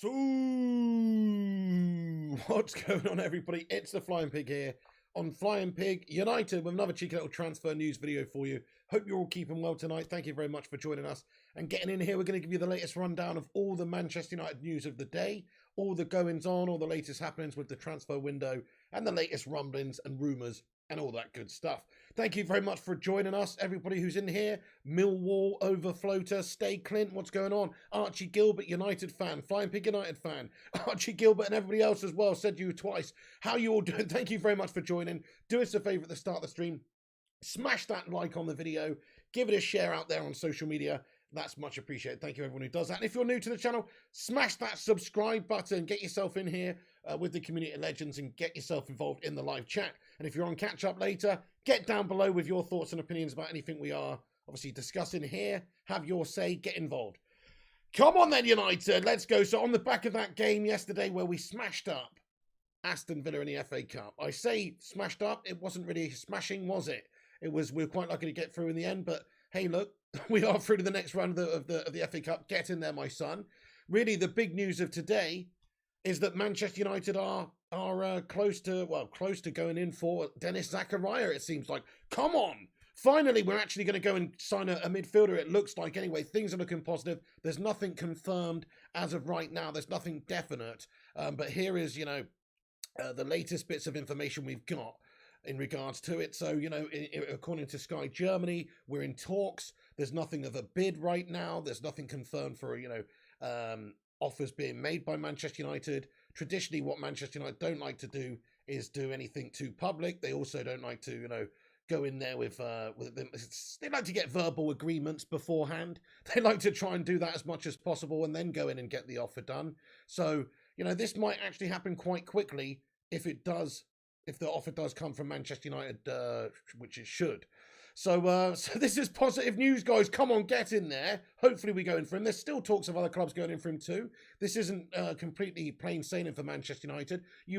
So, what's going on, everybody? It's the Flying Pig here on Flying Pig United with another cheeky little transfer news video for you. Hope you're all keeping well tonight. Thank you very much for joining us and getting in here. We're going to give you the latest rundown of all the Manchester United news of the day, all the goings on, all the latest happenings with the transfer window, and the latest rumblings and rumours and all that good stuff. Thank you very much for joining us, everybody who's in here. Millwall Overfloater, Stay Clint, what's going on? Archie Gilbert, United fan, Flying Pig United fan. Archie Gilbert and everybody else as well, said you twice. How you all doing? Thank you very much for joining. Do us a favour at the start of the stream. Smash that like on the video. Give it a share out there on social media. That's much appreciated. Thank you everyone who does that. And if you're new to the channel, smash that subscribe button. Get yourself in here with the community legends and get yourself involved in the live chat. And if you're on catch up later, get down below with your thoughts and opinions about anything we are obviously discussing here. Have your say, get involved. Come on then, United, let's go. So on the back of that game yesterday where we smashed up Aston Villa in the FA Cup. I say smashed up, it wasn't really smashing, was it? We were quite lucky to get through in the end, but hey, look, we are through to the next round of the FA Cup. Get in there, my son. Really, the big news of today is that Manchester United are close to going in for Dennis Zakaria, it seems like. Come on! Finally, we're actually going to go and sign a midfielder, it looks like. Anyway, things are looking positive. There's nothing confirmed as of right now. There's nothing definite. But here is, the latest bits of information we've got in regards to it. So, according to Sky Germany, we're in talks. There's nothing of a bid right now. There's nothing confirmed for, offers being made by Manchester United. Traditionally, what Manchester United don't like to do is do anything too public. They also don't like to, go in there with them. They like to get verbal agreements beforehand. They like to try and do that as much as possible and then go in and get the offer done. So, this might actually happen quite quickly if the offer does come from Manchester United, which it should. So this is positive news, guys. Come on, get in there. Hopefully we go in for him. There's still talks of other clubs going in for him too. This isn't completely plain sailing for Manchester United. I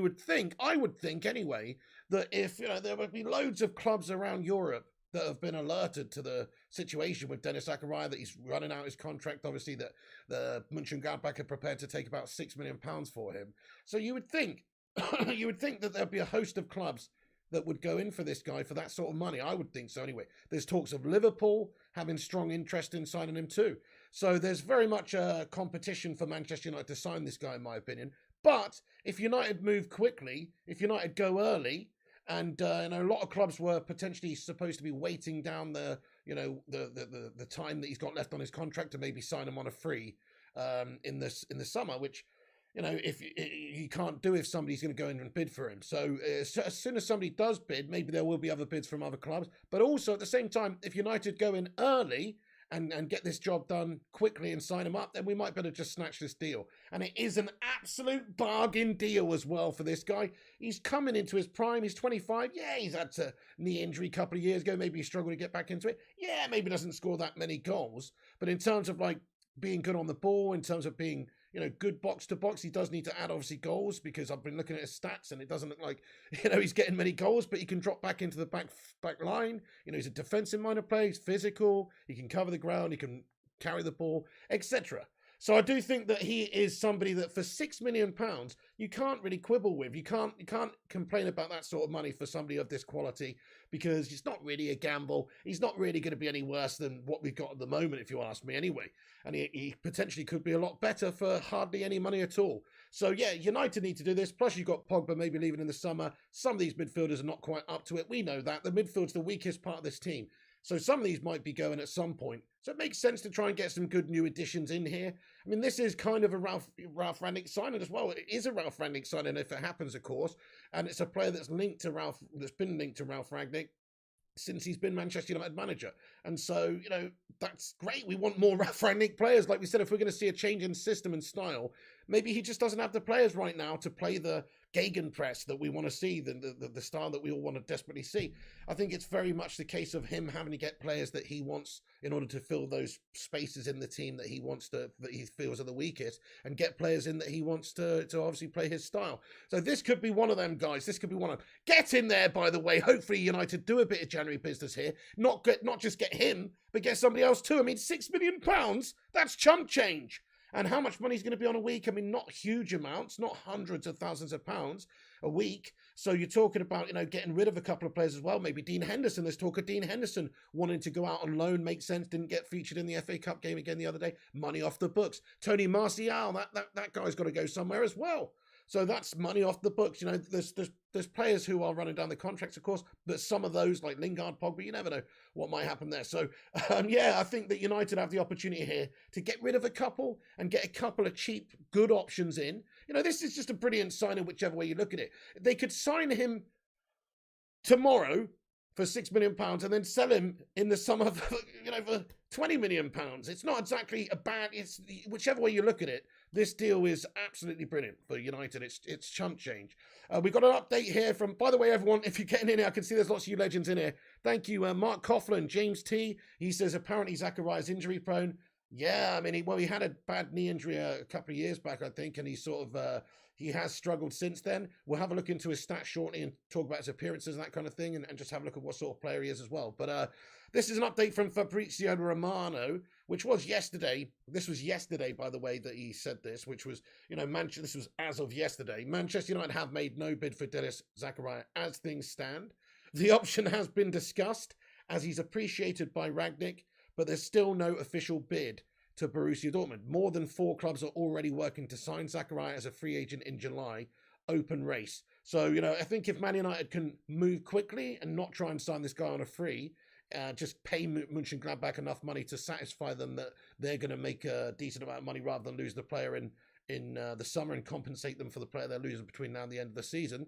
would think anyway, that if, there would be loads of clubs around Europe that have been alerted to the situation with Dennis Zakaria, that he's running out his contract, obviously, that the Mönchengladbach are prepared to take about £6 million for him. So you would think, that there'd be a host of clubs that would go in for this guy for that sort of money. I would think so anyway. There's talks of Liverpool having strong interest in signing him too. So there's very much a competition for Manchester United to sign this guy, in my opinion. But if United move quickly, if United go early, and a lot of clubs were potentially supposed to be waiting down the time that he's got left on his contract to maybe sign him on a free in the summer, which, if you can't do if somebody's going to go in and bid for him. So as soon as somebody does bid, maybe there will be other bids from other clubs. But also at the same time, if United go in early and get this job done quickly and sign him up, then we might better just snatch this deal. And it is an absolute bargain deal as well for this guy. He's coming into his prime. He's 25. Yeah, he's had a knee injury a couple of years ago. Maybe he struggled to get back into it. Yeah, maybe doesn't score that many goals. But in terms of being good on the ball, in terms of being good box to box, he does need to add obviously goals, because I've been looking at his stats and it doesn't look like, he's getting many goals, but he can drop back into the back line. He's a defensive minded player. He's physical. He can cover the ground. He can carry the ball, etc. So I do think that he is somebody that for £6 million, you can't really quibble with. You can't complain about that sort of money for somebody of this quality, because it's not really a gamble. He's not really going to be any worse than what we've got at the moment, if you ask me anyway. And he potentially could be a lot better for hardly any money at all. So yeah, United need to do this. Plus you've got Pogba maybe leaving in the summer. Some of these midfielders are not quite up to it. We know that. The midfield's the weakest part of this team. So some of these might be going at some point. So it makes sense to try and get some good new additions in here. I mean, this is kind of a Ralph Rangnick signing as well. It is a Ralph Rangnick signing if it happens, of course. And it's a player that's been linked to Ralph Rangnick since he's been Manchester United manager. And so, that's great. We want more Ralph Rangnick players. Like we said, if we're going to see a change in system and style, maybe he just doesn't have the players right now to play the gegenpress that we want to see, the style that we all want to desperately see. I think it's very much the case of him having to get players that he wants in order to fill those spaces in the team that he feels are the weakest, and get players in that he wants to obviously play his style. So this could be one of them, guys. This could be one of them. Get in there, by the way. Hopefully United do a bit of January business here. Not just get him, but get somebody else too. I mean, £6 million, that's chump change. And how much money is going to be on a week? I mean, not huge amounts, not hundreds of thousands of pounds a week. So you're talking about, getting rid of a couple of players as well. Maybe Dean Henderson. There's talk of Dean Henderson wanting to go out on loan. Makes sense. Didn't get featured in the FA Cup game again the other day. Money off the books. Tony Martial, that guy's got to go somewhere as well. So that's money off the books. There's players who are running down the contracts, of course, but some of those, like Lingard, Pogba, you never know what might happen there. So, I think that United have the opportunity here to get rid of a couple and get a couple of cheap, good options in. This is just a brilliant signing, whichever way you look at it. They could sign him tomorrow for £6 million and then sell him in the summer for £20 million. It's not exactly a bad, it's whichever way you look at it. This deal is absolutely brilliant for United. It's chump change. We've got an update here from, by the way, everyone, if you're getting in here, I can see there's lots of you legends in here. Thank you, Mark Coughlin, James T. He says apparently Zakaria is injury prone. Yeah, I mean, he had a bad knee injury a couple of years back, I think, and he he has struggled since then. We'll have a look into his stats shortly and talk about his appearances and that kind of thing, and just have a look at what sort of player he is as well. But this is an update from Fabrizio Romano, which was yesterday. This was yesterday, by the way, that he said this, which was, this was as of yesterday. Manchester United have made no bid for Dennis Zakaria as things stand. The option has been discussed as he's appreciated by Rangnick, but there's still no official bid to Borussia Dortmund. More than 4 clubs are already working to sign Zakaria as a free agent in July. Open race. So, I think if Man United can move quickly and not try and sign this guy on a free, just pay Mönchengladbach enough money to satisfy them that they're going to make a decent amount of money rather than lose the player in the summer and compensate them for the player they're losing between now and the end of the season,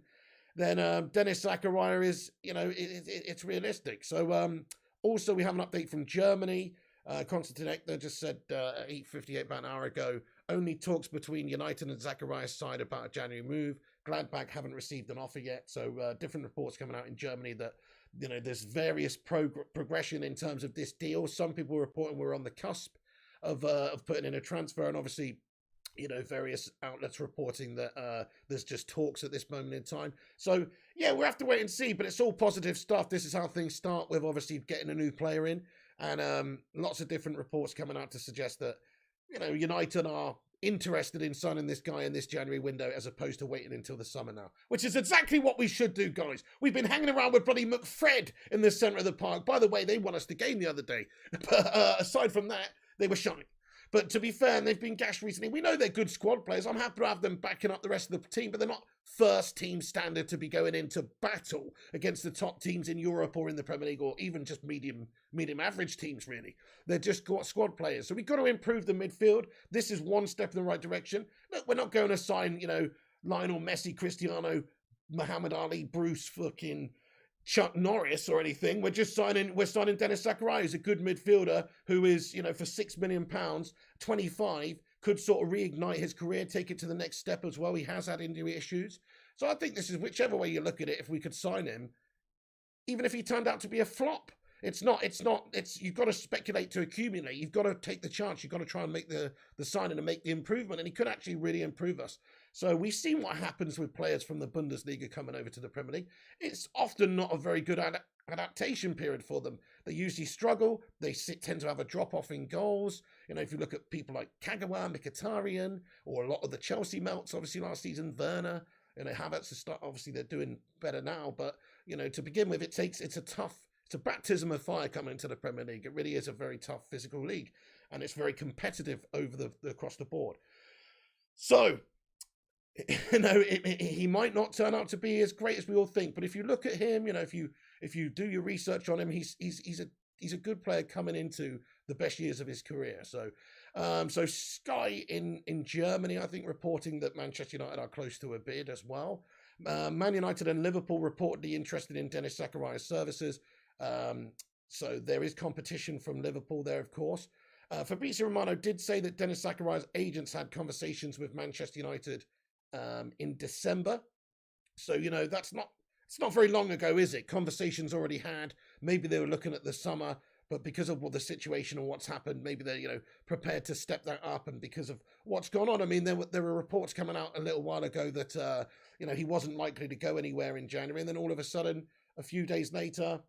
then Dennis Zakaria is, it's realistic. So also we have an update from Germany. Konstantin Eckner just said at 8:58 about an hour ago, only talks between United and Zakaria's side about a January move. Gladbach haven't received an offer yet. So different reports coming out in Germany that, there's various progression in terms of this deal. Some people are reporting we're on the cusp of putting in a transfer, and obviously, various outlets reporting that there's just talks at this moment in time. So, we'll have to wait and see, but it's all positive stuff. This is how things start with obviously getting a new player in, and lots of different reports coming out to suggest that, United are interested in signing this guy in this January window as opposed to waiting until the summer now, which is exactly what we should do, guys. We've been hanging around with bloody McFred in the centre of the park. By the way, they won us the game the other day. But aside from that, they were shy. But to be fair, and they've been gashed recently. We know they're good squad players. I'm happy to have them backing up the rest of the team, but they're not first team standard to be going into battle against the top teams in Europe or in the Premier League, or even just medium average teams, really. They're just squad players. So we've got to improve the midfield. This is one step in the right direction. Look, we're not going to sign, Lionel Messi, Cristiano, Muhammad Ali, Bruce, fucking Chuck Norris or anything. We're signing Dennis Zakaria, who's a good midfielder who is, for £6 million, 25, could sort of reignite his career, take it to the next step as well. He has had injury issues. So I think this is, whichever way you look at it, if we could sign him, even if he turned out to be a flop, you've got to speculate to accumulate. You've got to take the chance. You've got to try and make the signing and make the improvement. And he could actually really improve us. So we've seen what happens with players from the Bundesliga coming over to the Premier League. It's often not a very good adaptation period for them. They usually struggle. They tend to have a drop-off in goals. If you look at people like Kagawa, Mkhitaryan, or a lot of the Chelsea melts, obviously last season, Werner, Havertz to start. Obviously they're doing better now. But, to begin with, it's a baptism of fire coming into the Premier League. It really is a very tough physical league, and it's very competitive across the board. So, he might not turn out to be as great as we all think, but if you look at him, if you do your research on him, he's a good player coming into the best years of his career. So, so Sky in Germany, I think, reporting that Manchester United are close to a bid as well. Man United and Liverpool reportedly interested in Dennis Zakaria's services. So there is competition from Liverpool there, of course. Fabrizio Romano did say that Dennis Zakaria's agents had conversations with Manchester United in December. So, it's not very long ago, is it? Conversations already had. Maybe they were looking at the summer, but because of the situation and what's happened, maybe they're, prepared to step that up. And because of what's gone on, I mean, there were reports coming out a little while ago that, he wasn't likely to go anywhere in January. And then all of a sudden, a few days later,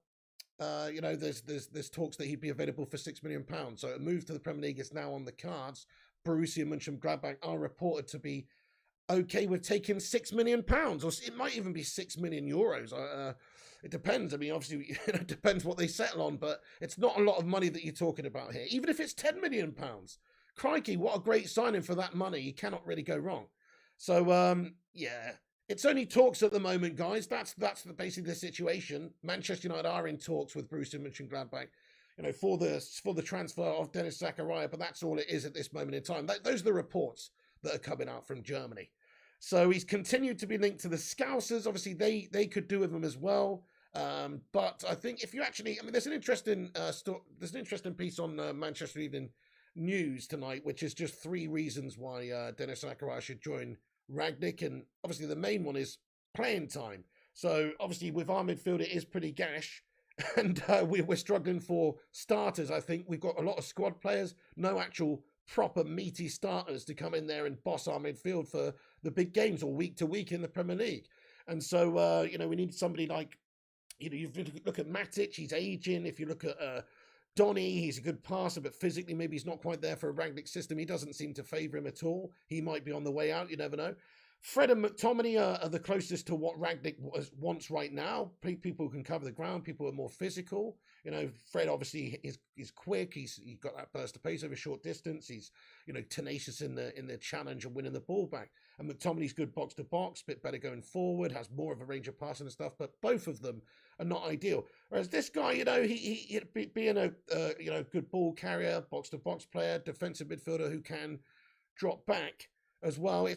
there's talks that he'd be available for £6 million. So a move to the Premier League is now on the cards. Borussia Mönchengladbach are reported to be okay with taking £6 million, or it might even be €6 million. It depends. I mean, obviously, it depends what they settle on, but it's not a lot of money that you're talking about here. Even if it's £10 million, crikey, what a great signing for that money. You cannot really go wrong. So, yeah, it's only talks at the moment, guys. That's basically the situation. Manchester United are in talks with Borussia Mönchengladbach, for the transfer of Dennis Zakaria, but that's all it is at this moment in time. Those are the reports that are coming out from Germany. So he's continued to be linked to the Scousers. Obviously, they could do with him as well. But I think if you actually, there's an interesting piece on Manchester Evening News tonight, which is just 3 reasons why Dennis Zakaria should join Rangnick, and obviously the main one is playing time. So obviously with our midfield it is pretty gash, and we're struggling for starters. I think we've got a lot of squad players, no actual proper meaty starters to come in there and boss our midfield for the big games or week to week in the Premier League. And so we need somebody like, you look at Matic, he's aging. If you look at Donny, he's a good passer, but physically maybe he's not quite there for a Rangnick system. He doesn't seem to favour him at all. He might be on the way out, you never know. Fred and McTominay are the closest to what Rangnick wants right now. People who can cover the ground, people who are more physical. Fred obviously is quick. He's got that burst of pace over short distance. He's tenacious in the challenge and winning the ball back. And McTominay's good box to box, bit better going forward, has more of a range of passing and stuff. But both of them are not ideal. Whereas this guy, he being a good ball carrier, box to box player, defensive midfielder who can drop back as well. He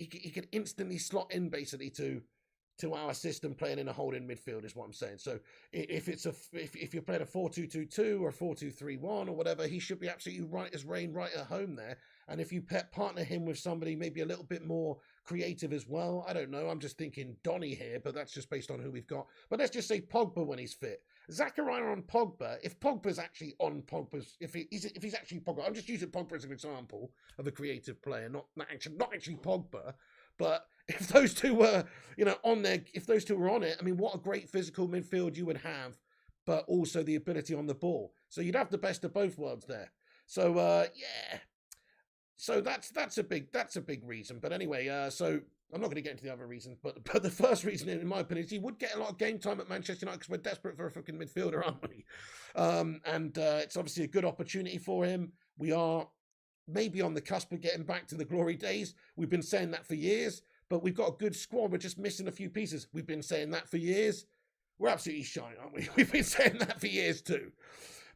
could instantly slot in basically to our system, playing in a holding midfield is what I'm saying. So if you're playing a 4-2-2-2 or a 4-2-3-1 or whatever, he should be absolutely right as rain, right at home there. And if you partner him with somebody maybe a little bit more creative as well, I don't know, I'm just thinking Donny here, but that's just based on who we've got. But let's just say Pogba when he's fit. Zakaria on Pogba, if Pogba's actually on Pogba's, if he's actually Pogba, I'm just using Pogba as an example of a creative player, not actually Pogba, but if those two were, on there, if those two were on it, what a great physical midfield you would have, but also the ability on the ball. So you'd have the best of both worlds there. So yeah. So that's a big reason. But anyway, so I'm not going to get into the other reasons, but the first reason, in my opinion, is he would get a lot of game time at Manchester United because we're desperate for a fucking midfielder, aren't we? And it's obviously a good opportunity for him. We are maybe on the cusp of getting back to the glory days. We've been saying that for years, but we've got a good squad. We're just missing a few pieces. We've been saying that for years. We're absolutely shy, aren't we? We've been saying that for years too.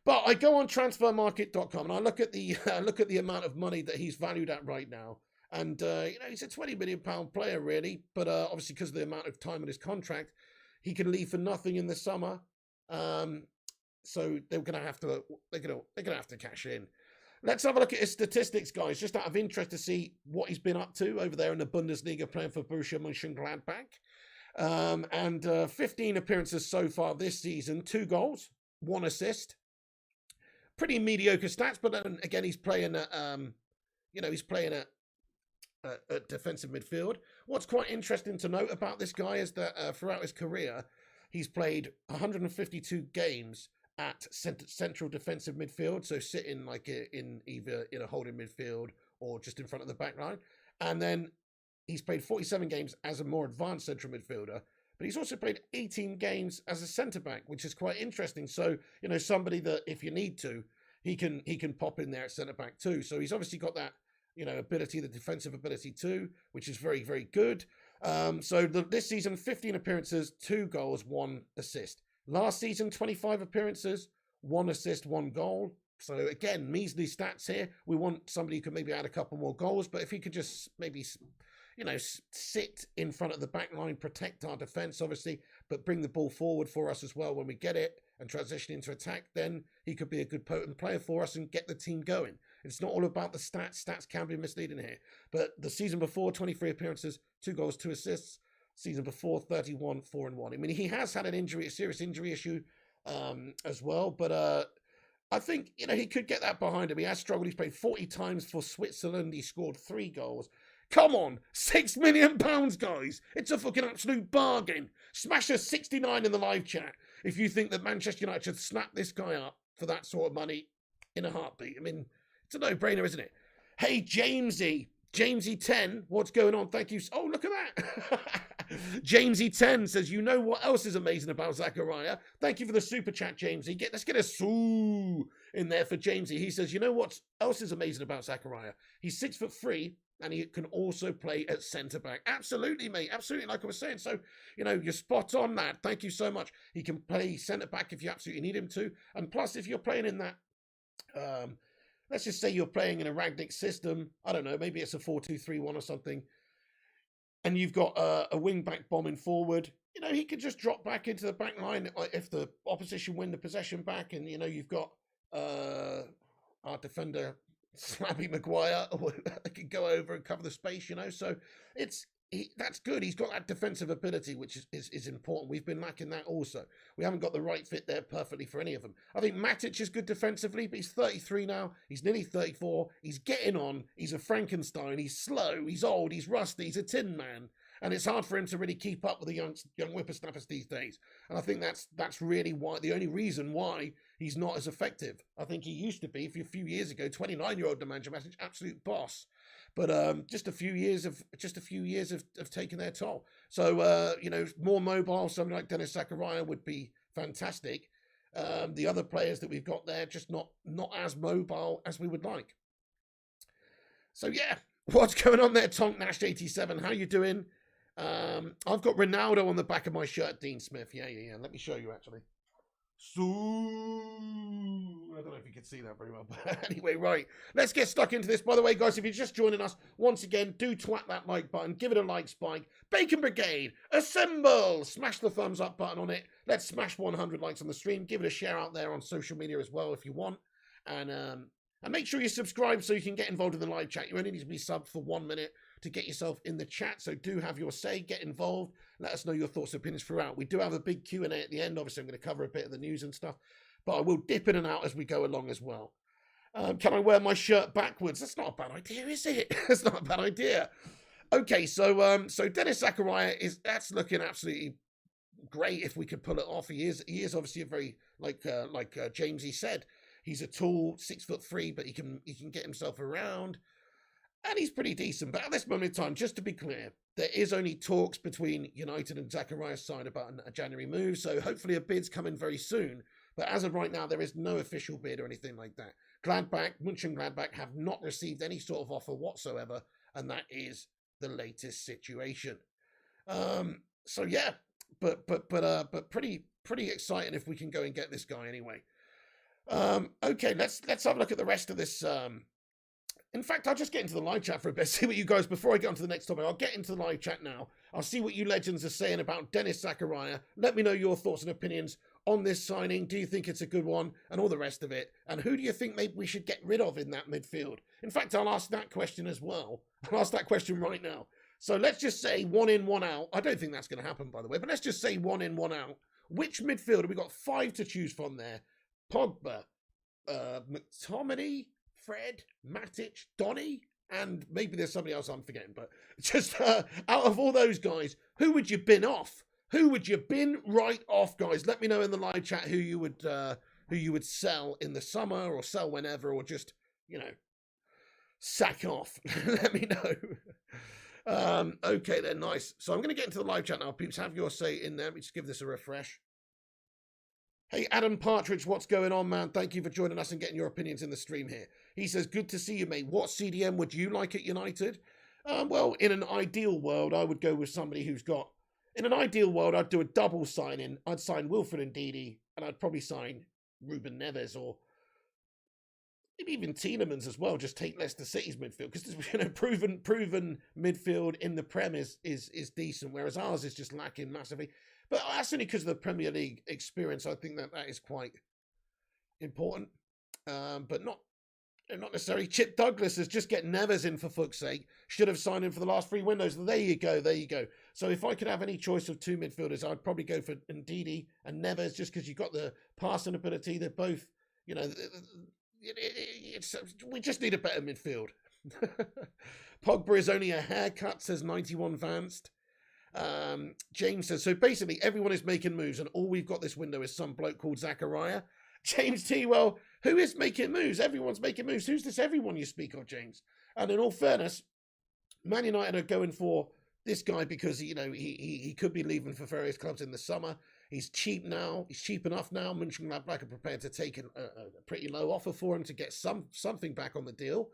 But I go on transfermarket.com and I look at the amount of money that he's valued at right now. And, he's a £20 million player, really. But obviously, because of the amount of time in his contract, he can leave for nothing in the summer. So they're going to have to cash in. Let's have a look at his statistics, guys, just out of interest to see what he's been up to over there in the Bundesliga playing for Borussia Mönchengladbach. And 15 appearances so far this season, 2 goals, 1 assist. Pretty mediocre stats, but then again, he's playing at defensive midfield. What's quite interesting to note about this guy is that throughout his career, he's played 152 games at central defensive midfield, so sitting like in either in a holding midfield or just in front of the back line. And then he's played 47 games as a more advanced central midfielder, but he's also played 18 games as a centre-back, which is quite interesting. So, somebody that if you need to, he can pop in there at centre-back too. So he's obviously got that, ability, the defensive ability too, which is very, very good. So this season, 15 appearances, 2 goals, 1 assist. Last season, 25 appearances, 1 assist, 1 goal. So again, measly stats here. We want somebody who could maybe add a couple more goals, but if he could just maybe, sit in front of the back line, protect our defence, obviously, but bring the ball forward for us as well when we get it and transition into attack, then he could be a good potent player for us and get the team going. It's not all about the stats. Stats can be misleading here. But the season before, 23 appearances, 2 goals, 2 assists. Season before, 31, 4-1. He has had a serious injury issue as well, but I think, he could get that behind him. He has struggled. He's played 40 times for Switzerland. He scored 3 goals. Come on, £6 million, guys. It's a fucking absolute bargain. Smash a 69 in the live chat if you think that Manchester United should snap this guy up for that sort of money in a heartbeat. It's a no-brainer, isn't it? Hey, Jamesy10, what's going on? Thank you. Oh, look at that. Jamesy10 says, you know what else is amazing about Zakaria? Thank you for the super chat, Jamesy. Let's get a soo in there for Jamesy. He says, you know what else is amazing about Zakaria? He's 6'3", and he can also play at centre-back. Absolutely, mate. Absolutely, like I was saying. So, you know, you're spot on that. Thank you so much. He can play centre-back if you absolutely need him to. And plus, if you're playing in that... let's just say you're playing in a Rangnick system. I don't know, maybe it's a 4-2-3-1 or something. And you've got a wing-back bombing forward. You know, he could just drop back into the back line if the opposition win the possession back. And, you know, you've got our defender, Slabby Maguire, that could go over and cover the space, you know. So that's good. He's got that defensive ability, which is important. We've been lacking that also. We haven't got the right fit there perfectly for any of them. I think Matic is good defensively, but he's 33 now. He's nearly 34. He's getting on. He's a Frankenstein. He's slow. He's old. He's rusty. He's a tin man. And it's hard for him to really keep up with the young whippersnappers these days. And I think that's really why, the only reason why he's not as effective. I think he used to be, a few years ago, 29-year-old Nemanja Matic, absolute boss. But just a few years have taken their toll. So you know, more mobile, something like Denis Zakaria would be fantastic. The other players that we've got there just not as mobile as we would like. So yeah, what's going on there, Tonk Nash 87? How you doing? I've got Ronaldo on the back of my shirt, Dean Smith. Yeah. Let me show you actually. So I don't know if you can see that very well, but anyway, right. Let's get stuck into this. By the way, guys, if you're just joining us, once again, do twat that like button. Give it a like spike. Bacon Brigade, assemble! Smash the thumbs up button on it. Let's smash 100 likes on the stream. Give it a share out there on social media as well if you want. And make sure you subscribe so you can get involved in the live chat. You only need to be subbed for 1 minute to get yourself in the chat. So do have your say, get involved. Let us know your thoughts and opinions throughout. We do have a big Q&A at the end. Obviously, I'm going to cover a bit of the news and stuff, but I will dip in and out as we go along as well. Can I wear my shirt backwards? That's not a bad idea, is it? That's not a bad idea. Okay, so Denis Zakaria that's looking absolutely great if we could pull it off. He is obviously a very like Jamesy said. He's a tall 6'3", but he can get himself around, and he's pretty decent. But at this moment in time, just to be clear, there is only talks between United and Zakaria's side about a January move. So hopefully a bid's coming very soon. But as of right now, there is no official bid or anything like that. Mönchengladbach have not received any sort of offer whatsoever, and that is the latest situation. So yeah, but pretty exciting if we can go and get this guy anyway. Okay, let's have a look at the rest of this. In fact, I'll just get into the live chat for a bit, see what you guys, before I get on to the next topic, I'll get into the live chat now. I'll see what you legends are saying about Denis Zakaria. Let me know your thoughts and opinions on this signing. Do you think it's a good one? And all the rest of it. And who do you think maybe we should get rid of in that midfield? In fact, I'll ask that question as well. I'll ask that question right now. So let's just say 1 in, 1 out. I don't think that's going to happen, by the way, but let's just say 1 in, 1 out. Which midfielder? We've got 5 to choose from there. Pogba, McTominay, Fred, Matic, Donny, and maybe there's somebody else I'm forgetting, but just out of all those guys, who would you bin off? Who would you bin right off, guys? Let me know in the live chat who you would sell in the summer or sell whenever, or just, sack off. Let me know. Okay, then, nice. So I'm going to get into the live chat now, peeps. Have your say in there. Let me just give this a refresh. Hey, Adam Partridge, what's going on, man? Thank you for joining us and getting your opinions in the stream here. He says, good to see you, mate. What CDM would you like at United? Well, in an ideal world, I would go with somebody who's got... In an ideal world, I'd do a double sign-in. I'd sign Wilfred Ndidi, and I'd probably sign Ruben Neves, or maybe even Tielemans as well. Just take Leicester City's midfield, because proven midfield in the Prem is decent, whereas ours is just lacking massively. But that's only because of the Premier League experience. I think that is quite important, but not necessarily. Chip Douglas is just get Neves in for fuck's sake. Should have signed him for the last 3 windows. There you go. So if I could have any choice of 2 midfielders, I'd probably go for Ndidi and Neves, just because you've got the passing ability. They're both, we just need a better midfield. Pogba is only a haircut, says 91 Vanced. James says, so basically everyone is making moves and all we've got this window is some bloke called Zakaria. James T. Well, who is making moves? Everyone's making moves. Who's this everyone you speak of, James? And in all fairness, Man United are going for this guy because he could be leaving for various clubs in the summer. He's cheap now. He's cheap enough now. Mönchengladbach are prepared to take a pretty low offer for him to get something back on the deal.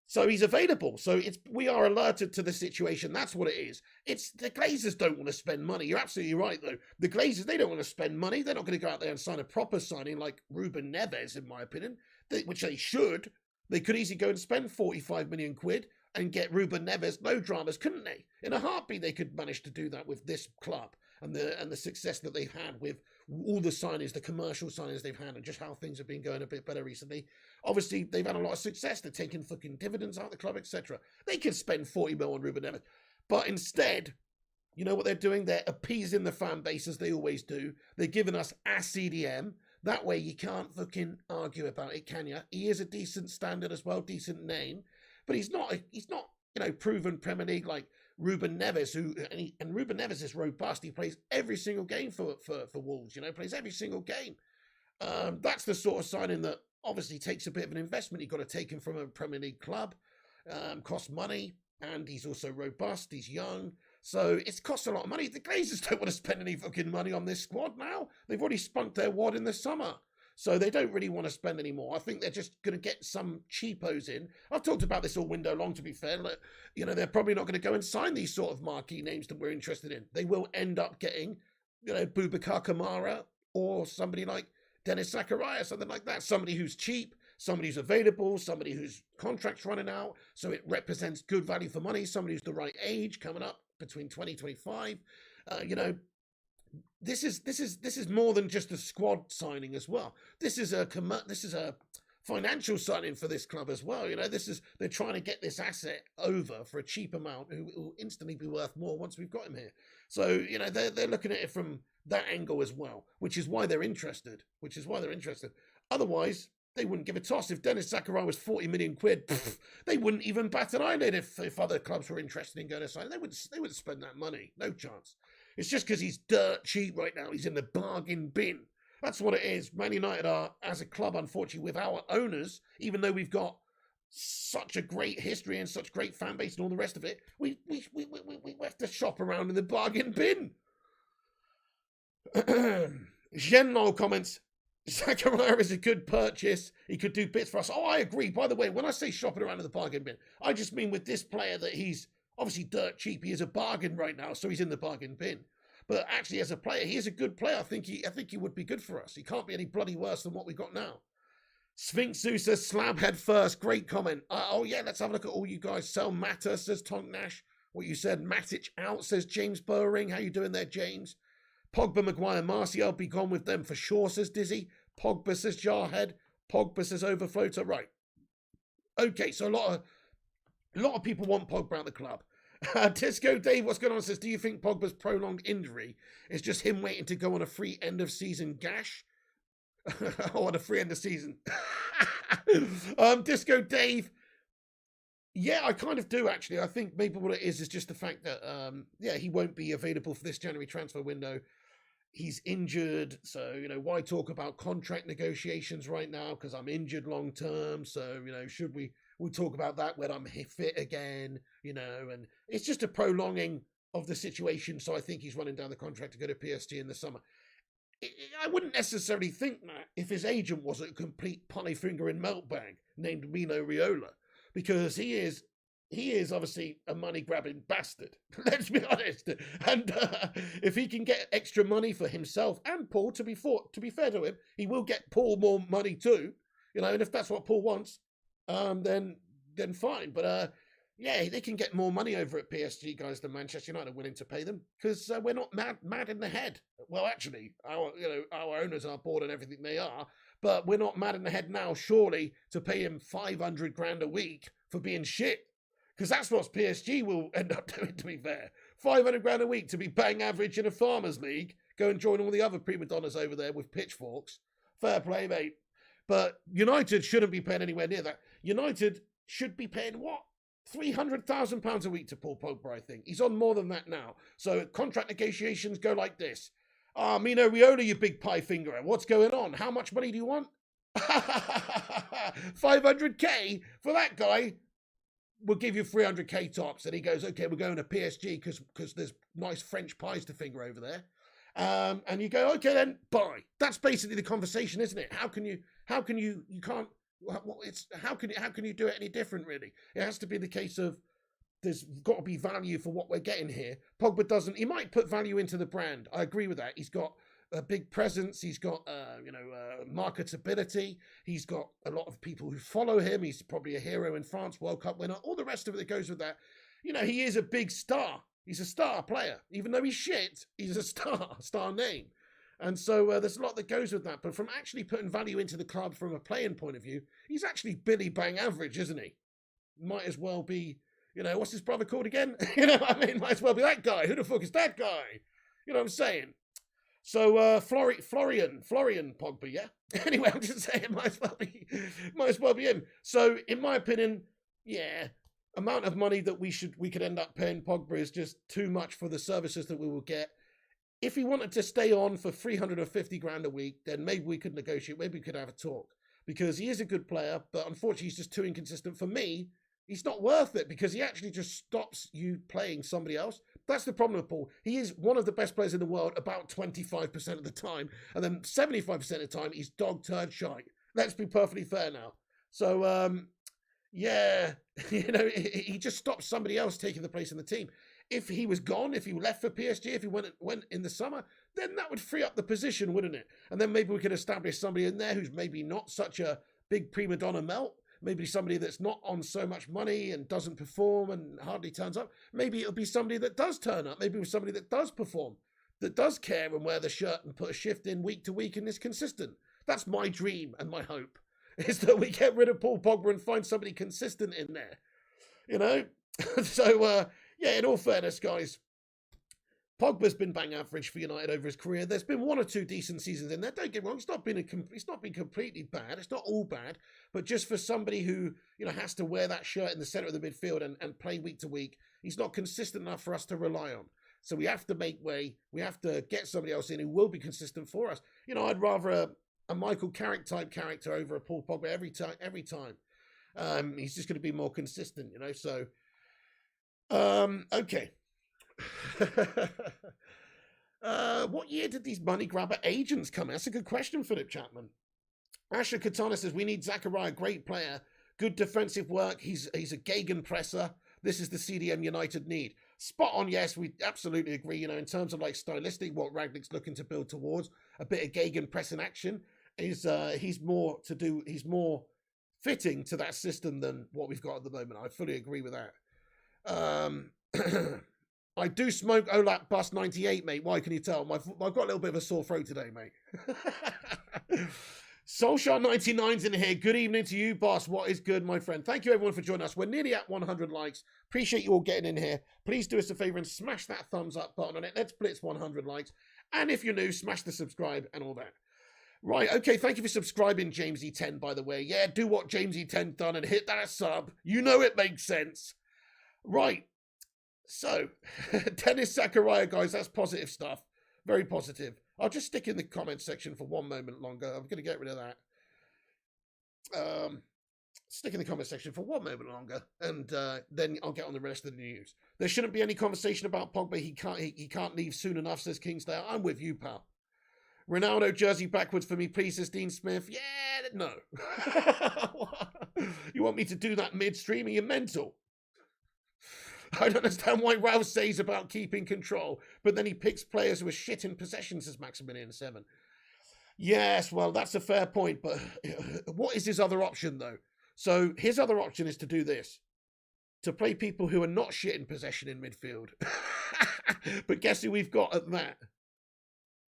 So he's available. So we are alerted to the situation. That's what it is. It's the Glazers don't want to spend money. You're absolutely right, though. The Glazers, they don't want to spend money. They're not going to go out there and sign a proper signing like Ruben Neves, in my opinion, which they should. They could easily go and spend 45 million quid and get Ruben Neves, no dramas, couldn't they? In a heartbeat, they could manage to do that with this club and the success that they've had with all the signings, the commercial signings they've had, and just how things have been going a bit better recently. Obviously, they've had a lot of success. They're taking fucking dividends out of the club, etc. They could spend 40 mil on Ruben Neves. But instead, you know what they're doing? They're appeasing the fan base, as they always do. They're giving us a CDM. That way you can't fucking argue about it, can you? He is a decent standard as well, decent name. But he's not, proven Premier League like Ruben Neves, and Ruben Neves is robust. He plays every single game for Wolves, plays every single game. That's the sort of signing that obviously takes a bit of an investment. You've got to take him from a Premier League club, costs money, and he's also robust, he's young. So it costs a lot of money. The Glazers don't want to spend any fucking money on this squad now. They've already spunked their wad in the summer. So they don't really want to spend any more. I think they're just going to get some cheapos in. I've talked about this all window long, to be fair. They're probably not going to go and sign these sort of marquee names that we're interested in. They will end up getting, Boubacar Kamara or somebody like Dennis Zakaria, something like that. Somebody who's cheap, somebody who's available, somebody whose contract's running out, so it represents good value for money, somebody who's the right age coming up between 2025. This is more than just a squad signing as well. This is a financial signing for this club as well. They're trying to get this asset over for a cheap amount who will instantly be worth more once we've got him here. So, they're looking at it from that angle as well, which is why they're interested. Otherwise, they wouldn't give a toss. If Dennis Zakaria was 40 million quid, they wouldn't even bat an eyelid if other clubs were interested in going to sign. They wouldn't spend that money. No chance. It's just because he's dirt cheap right now. He's in the bargain bin. That's what it is. Man United are, as a club, unfortunately, with our owners, even though we've got such a great history and such great fan base and all the rest of it, we have to shop around in the bargain bin. Genlo comments, Zakaria is a good purchase. He could do bits for us. Oh, I agree. By the way, when I say shopping around in the bargain bin, I just mean with this player that he's obviously dirt cheap. He is a bargain right now, so he's in the bargain bin. But actually, as a player, he is a good player. I think he would be good for us. He can't be any bloody worse than what we got now. Sphinx Zoo says, slab head first. Great comment. Let's have a look at all you guys. Sell Matter, says Tonk Nash. What you said, Matic out, says James Burring. How you doing there, James? Pogba, Maguire, Martial, be gone with them for sure, says Dizzy. Pogba says Jarhead. Pogba says Overfloater. Right. Okay, so a lot of people want Pogba out of the club. Disco Dave, what's going on? Says, do you think Pogba's prolonged injury is just him waiting to go on a free end of season gash? On a free end of season. Disco Dave. Yeah, I kind of do actually. I think maybe what it is just the fact that he won't be available for this January transfer window. He's injured, so why talk about contract negotiations right now? Because I'm injured long term. So we'll talk about that when I'm fit again. And it's just a prolonging of the situation. So I think he's running down the contract to go to PSG in the summer. I wouldn't necessarily think that if his agent wasn't a complete pie-fingering meltbag named Mino Raiola, because he is obviously a money-grabbing bastard. Let's be honest. And if he can get extra money for himself and Paul, to be fair to him, he will get Paul more money too. And if that's what Paul wants, then fine. But they can get more money over at PSG guys than Manchester United are willing to pay them, because we're not mad in the head. Well, actually, our owners are bored and everything they are, but we're not mad in the head now, surely, to pay him 500 grand a week for being shit. Because that's what PSG will end up doing, to be fair. 500 grand a week to be bang average in a farmers league. Go and join all the other prima donnas over there with pitchforks. Fair play, mate. But United shouldn't be paying anywhere near that. United should be paying what? £300,000 a week to Paul Pogba, I think. He's on more than that now. So contract negotiations go like this. Ah, Mino Raiola, you big pie fingerer. What's going on? How much money do you want? 500k for that guy? We'll give you 300k tops. And he goes, okay, we're going to PSG because there's nice French pies to finger over there. And you go, okay, then buy. That's basically the conversation, isn't it? How can you can't, how can you do it any different, really? It has to be the case of there's got to be value for what we're getting here. Pogba doesn't, he might put value into the brand. I agree with that. He's got a big presence. He's got, marketability. He's got a lot of people who follow him. He's probably a hero in France, World Cup winner, all the rest of it that goes with that. You know, he is a big star. He's a star player. Even though he's shit, he's a star name. And so there's a lot that goes with that. But from actually putting value into the club from a playing point of view, he's actually Billy Bang average, isn't he? Might as well be, what's his brother called again? Might as well be that guy. Who the fuck is that guy? You know what I'm saying? So Florian Pogba, yeah? Anyway, I'm just saying might as well be him. So in my opinion, yeah, amount of money that we could end up paying Pogba is just too much for the services that we will get. If he wanted to stay on for 350 grand a week, then maybe we could negotiate, maybe we could have a talk. Because he is a good player, but unfortunately he's just too inconsistent. For me, he's not worth it because he actually just stops you playing somebody else. That's the problem with Paul. He is one of the best players in the world about 25% of the time. And then 75% of the time, he's dog turd shite. Let's be perfectly fair now. So, yeah, he just stops somebody else taking the place in the team. If he was gone, if he left for PSG, if he went in the summer, then that would free up the position, wouldn't it? And then maybe we could establish somebody in there who's maybe not such a big prima donna melt. Maybe somebody that's not on so much money and doesn't perform and hardly turns up. Maybe it'll be somebody that does turn up. Maybe it's somebody that does perform, that does care and wear the shirt and put a shift in week to week and is consistent. That's my dream and my hope, is that we get rid of Paul Pogba and find somebody consistent in there. So, yeah, in all fairness, guys, Pogba's been bang average for United over his career. There's been one or two decent seasons in there. Don't get me wrong, it's not been completely bad. It's not all bad, but just for somebody who has to wear that shirt in the centre of the midfield and play week to week, he's not consistent enough for us to rely on. So we have to make way. We have to get somebody else in who will be consistent for us. I'd rather a Michael Carrick type character over a Paul Pogba every time. He's just going to be more consistent, So, okay. What year did these money grabber agents come in? That's a good question, Philip Chapman. Asher Katana says, we need Zakaria, great player, good defensive work. He's a gegenpresser. This is the CDM United need. Spot on, yes, we absolutely agree. In terms of like stylistic, what Rangnick's looking to build towards, a bit of gegenpressing action is he's more fitting to that system than what we've got at the moment. I fully agree with that. I do smoke Olap Bus 98, mate. Why can you tell? I've got a little bit of a sore throat today, mate. Solskjaer 99's in here. Good evening to you, boss. What is good, my friend? Thank you, everyone, for joining us. We're nearly at 100 likes. Appreciate you all getting in here. Please do us a favor and smash that thumbs up button on it. Let's blitz 100 likes. And if you're new, smash the subscribe and all that. Right, okay, thank you for subscribing, James E10, by the way. Yeah, do what James E10 done and hit that sub. You know it makes sense. Right. So, Dennis Zakaria, guys, that's positive stuff. Very positive. I'll just stick in the comments section for one moment longer. I'm going to get rid of that. Stick in the comment section for one moment longer, and then I'll get on the rest of the news. There shouldn't be any conversation about Pogba. He can't leave soon enough, says Kingsdale. I'm with you, pal. Ronaldo jersey backwards for me, please, says Dean Smith. Yeah, no. You want me to do that midstream? Are you mental? I don't understand why Ralph says about keeping control, but then he picks players who are shit in possession, says Maximilian 7. Yes, well, that's a fair point, but what is his other option, though? So his other option is to do this, to play people who are not shit in possession in midfield. But guess who we've got at that?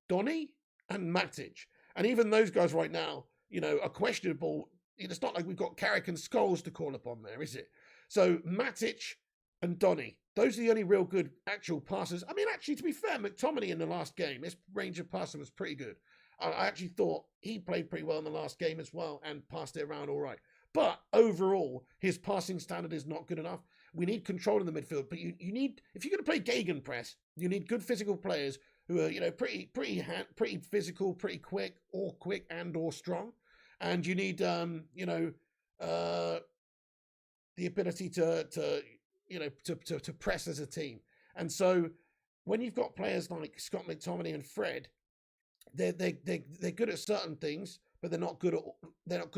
Donny and Matic. And even those guys right now, are questionable. It's not like we've got Carrick and Scholes to call upon there, is it? So Matic and Donny, those are the only real good actual passers. I mean, actually, to be fair, McTominay in the last game, his range of passing was pretty good. I actually thought he played pretty well in the last game as well and passed it around all right. But overall, his passing standard is not good enough. We need control in the midfield. But you need, if you're going to play gegenpress, you need good physical players who are, pretty physical, pretty quick and or strong. And you need, the ability to press as a team. And so when you've got players like Scott McTominay and Fred, they're good at certain things, but they're not good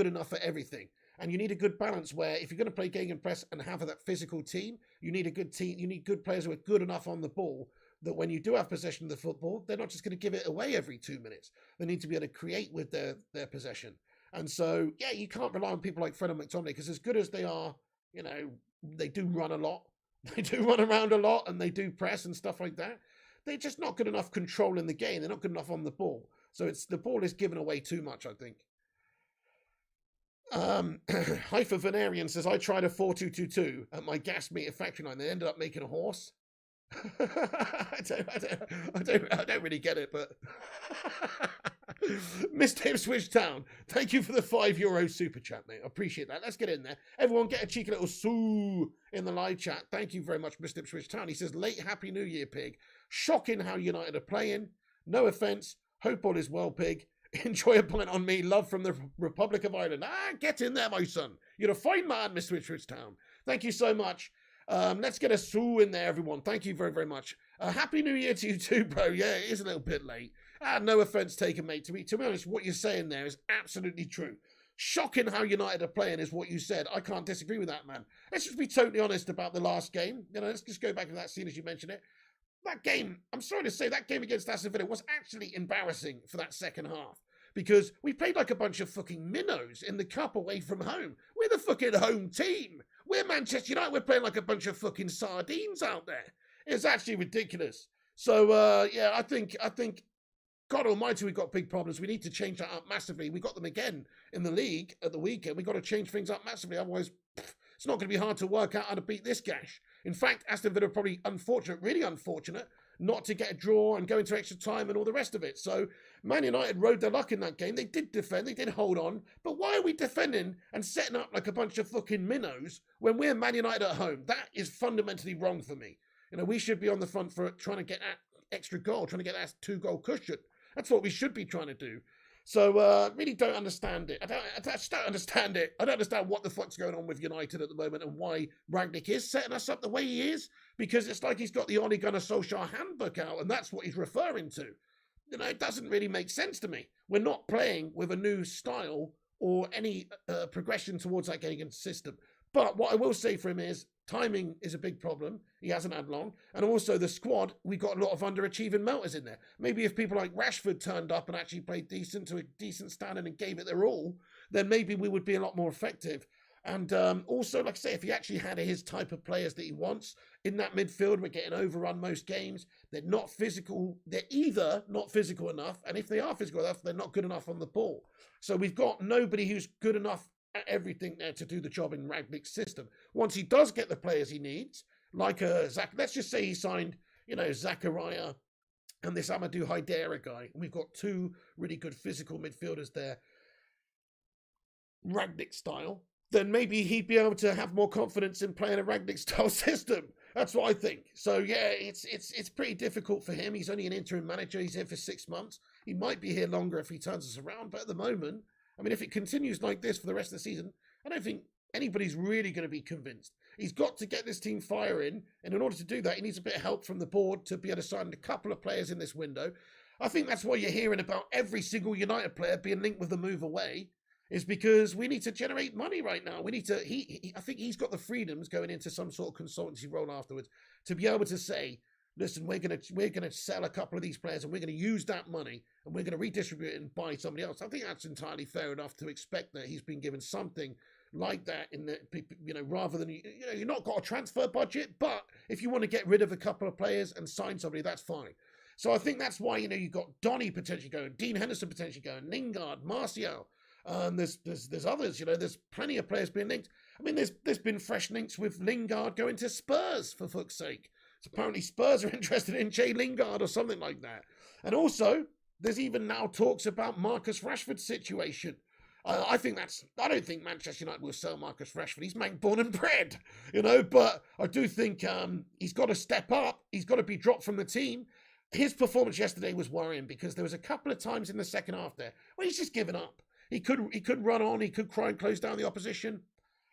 enough for everything. And you need a good balance where if you're going to play gegenpress and have that physical team, you need a good team. You need good players who are good enough on the ball that when you do have possession of the football, they're not just going to give it away every 2 minutes. They need to be able to create with their possession. And so, yeah, you can't rely on people like Fred and McTominay, because as good as they are, they do run a lot. They do run around a lot, and they do press and stuff like that. They're just not good enough controlling the game. They're not good enough on the ball. So the ball is given away too much, I think. Hypha Venerian says, I tried a 4-2-2-2 at my gas meter factory line. They ended up making a horse. I don't really get it, but Mr. Ipswich Town, thank you for the €5 super chat, mate. I appreciate that. Let's get in there. Everyone get a cheeky little soo in the live chat. Thank you very much, Mr. Ipswich Town. He says, late Happy New Year, Pig. Shocking how United are playing. No offence. Hope all is well, Pig. Enjoy a pint on me. Love from the Republic of Ireland. Get in there, my son. You're a fine man, Mr. Ipswich Town. Thank you so much. Let's get a soo in there, everyone. Thank you very, very much. Happy New Year to you too, bro. Yeah, it is a little bit late. No offence taken, mate. To be honest, what you're saying there is absolutely true. Shocking how United are playing is what you said. I can't disagree with that, man. Let's just be totally honest about the last game. Let's just go back to that scene as you mentioned it. That game, I'm sorry to say, that game against Aston Villa was actually embarrassing for that second half. Because we played like a bunch of fucking minnows in the cup away from home. We're the fucking home team. We're Manchester United. We're playing like a bunch of fucking sardines out there. It's actually ridiculous. So, yeah, I think, God almighty, we've got big problems. We need to change that up massively. We got them again in the league at the weekend. We've got to change things up massively. Otherwise, it's not going to be hard to work out how to beat this gash. In fact, Aston Villa are probably really unfortunate, not to get a draw and go into extra time and all the rest of it. So Man United rode their luck in that game. They did defend, they did hold on. But why are we defending and setting up like a bunch of fucking minnows when we're Man United at home? That is fundamentally wrong for me. We should be on the front foot trying to get that extra goal, trying to get that 2-goal cushion. That's what we should be trying to do. So really don't understand it. I just don't understand it. I don't understand what the fuck's going on with United at the moment and why Rangnick is setting us up the way he is, because it's like he's got the Ole Gunnar Solskjaer handbook out and that's what he's referring to. It doesn't really make sense to me. We're not playing with a new style or any progression towards that game system. But what I will say for him is timing is a big problem. He hasn't had long. And also the squad, we got a lot of underachieving melters in there. Maybe if people like Rashford turned up and actually played decent to a decent standard and gave it their all, then maybe we would be a lot more effective. And also, like I say, if he actually had his type of players that he wants in that midfield, we're getting overrun most games. They're not physical. They're either not physical enough, and if they are physical enough, they're not good enough on the ball. So we've got nobody who's good enough at everything there to do the job in Rangnick's system. Once he does get the players he needs, like Zach, let's just say he signed, Zakaria and this Amadou Haidara guy, and we've got two really good physical midfielders there, Rangnick style, then maybe he'd be able to have more confidence in playing a Rangnick style system. That's what I think. So yeah, it's pretty difficult for him. He's only an interim manager. He's here for 6 months. He might be here longer if he turns us around, but at the moment, if it continues like this for the rest of the season, I don't think anybody's really going to be convinced. He's got to get this team firing, and in order to do that, he needs a bit of help from the board to be able to sign a couple of players in this window. I think that's why you're hearing about every single United player being linked with the move away, is because we need to generate money right now. We need to. I think he's got the freedoms going into some sort of consultancy role afterwards to be able to say, listen, we're gonna sell a couple of these players and we're gonna use that money and we're gonna redistribute it and buy somebody else. I think that's entirely fair enough to expect that he's been given something like that in the, rather than, you're not got a transfer budget, but if you want to get rid of a couple of players and sign somebody, that's fine. So I think that's why, you've got Donny potentially going, Dean Henderson potentially going, Lingard, Martial. There's others, there's plenty of players being linked. There's been fresh links with Lingard going to Spurs, for fuck's sake. So apparently Spurs are interested in Jay Lingard or something like that. And also, there's even now talks about Marcus Rashford's situation. I don't think Manchester United will sell Marcus Rashford. He's man born and bred, but I do think he's got to step up. He's got to be dropped from the team. his performance yesterday was worrying because there was a couple of times in the second half there where he's just given up. He could run on, he could try and close down the opposition.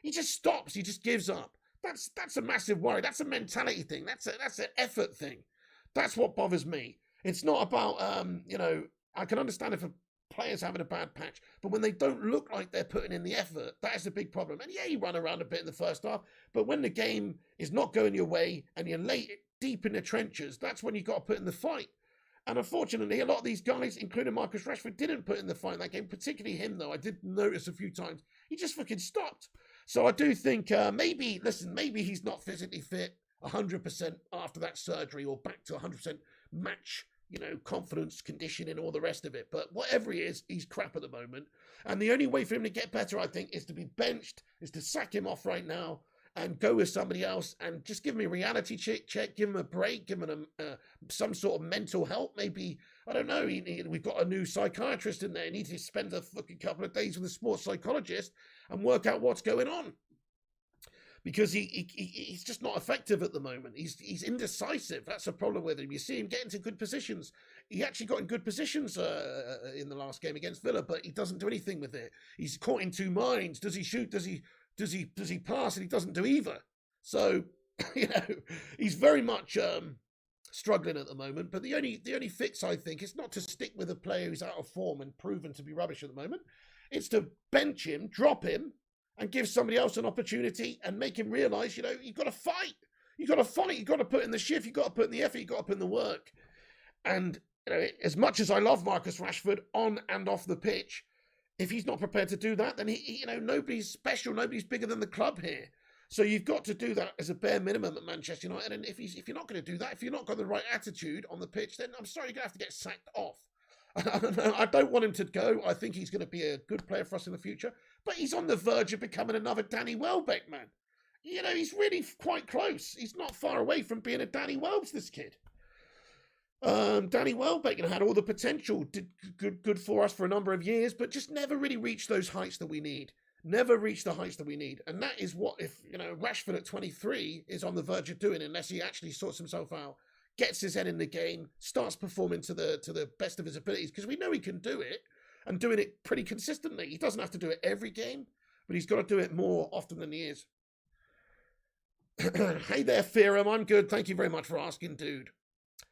He just stops, he just gives up. That's a massive worry. That's a mentality thing. That's an effort thing. That's what bothers me. It's not about I can understand if a player's having a bad patch, but when they don't look like they're putting in the effort, that is a big problem. And yeah, you run around a bit in the first half, but when the game is not going your way and you're late deep in the trenches, that's when you got to put in the fight. And unfortunately, a lot of these guys, including Marcus Rashford, didn't put in the fight in that game, particularly him, though. I did notice a few times he just fucking stopped. So I do think maybe he's not physically fit 100% after that surgery or back to 100% match, confidence, conditioning, all the rest of it. But whatever he is, he's crap at the moment. And the only way for him to get better, I think, is to be benched, is to sack him off right now and go with somebody else and just give him a reality check, give him a break, give him some sort of mental help. Maybe, I don't know, we've got a new psychiatrist in there. He needs to spend a fucking couple of days with a sports psychologist and work out what's going on. Because he's just not effective at the moment. He's indecisive. That's a problem with him. You see him get into good positions. He actually got in good positions in the last game against Villa, but he doesn't do anything with it. He's caught in two minds. Does he shoot? Does he pass? And he doesn't do either. So, he's very much struggling at the moment. But the only fix, I think, is not to stick with a player who's out of form and proven to be rubbish at the moment. It's to bench him, drop him, and give somebody else an opportunity and make him realise, you've got to fight. You've got to fight. You've got to put in the shift. You've got to put in the effort. You've got to put in the work. And as much as I love Marcus Rashford on and off the pitch, if he's not prepared to do that, then nobody's special. Nobody's bigger than the club here. So you've got to do that as a bare minimum at Manchester United. And if you're not going to do that, if you're not got the right attitude on the pitch, then I'm sorry, you're going to have to get sacked off. I don't want him to go. I think he's going to be a good player for us in the future. But he's on the verge of becoming another Danny Welbeck, man. He's really quite close. He's not far away from being a Danny Welbs, this kid. Danny Welbeck had all the potential, did good for us for a number of years, but just never really reached those heights that we need. Never reached the heights that we need. And that is what, if Rashford at 23 is on the verge of doing, unless he actually sorts himself out, gets his head in the game, starts performing to the best of his abilities, because we know he can do it, and doing it pretty consistently. He doesn't have to do it every game, but he's got to do it more often than he is. Hey there, Theorem. I'm good. Thank you very much for asking, dude.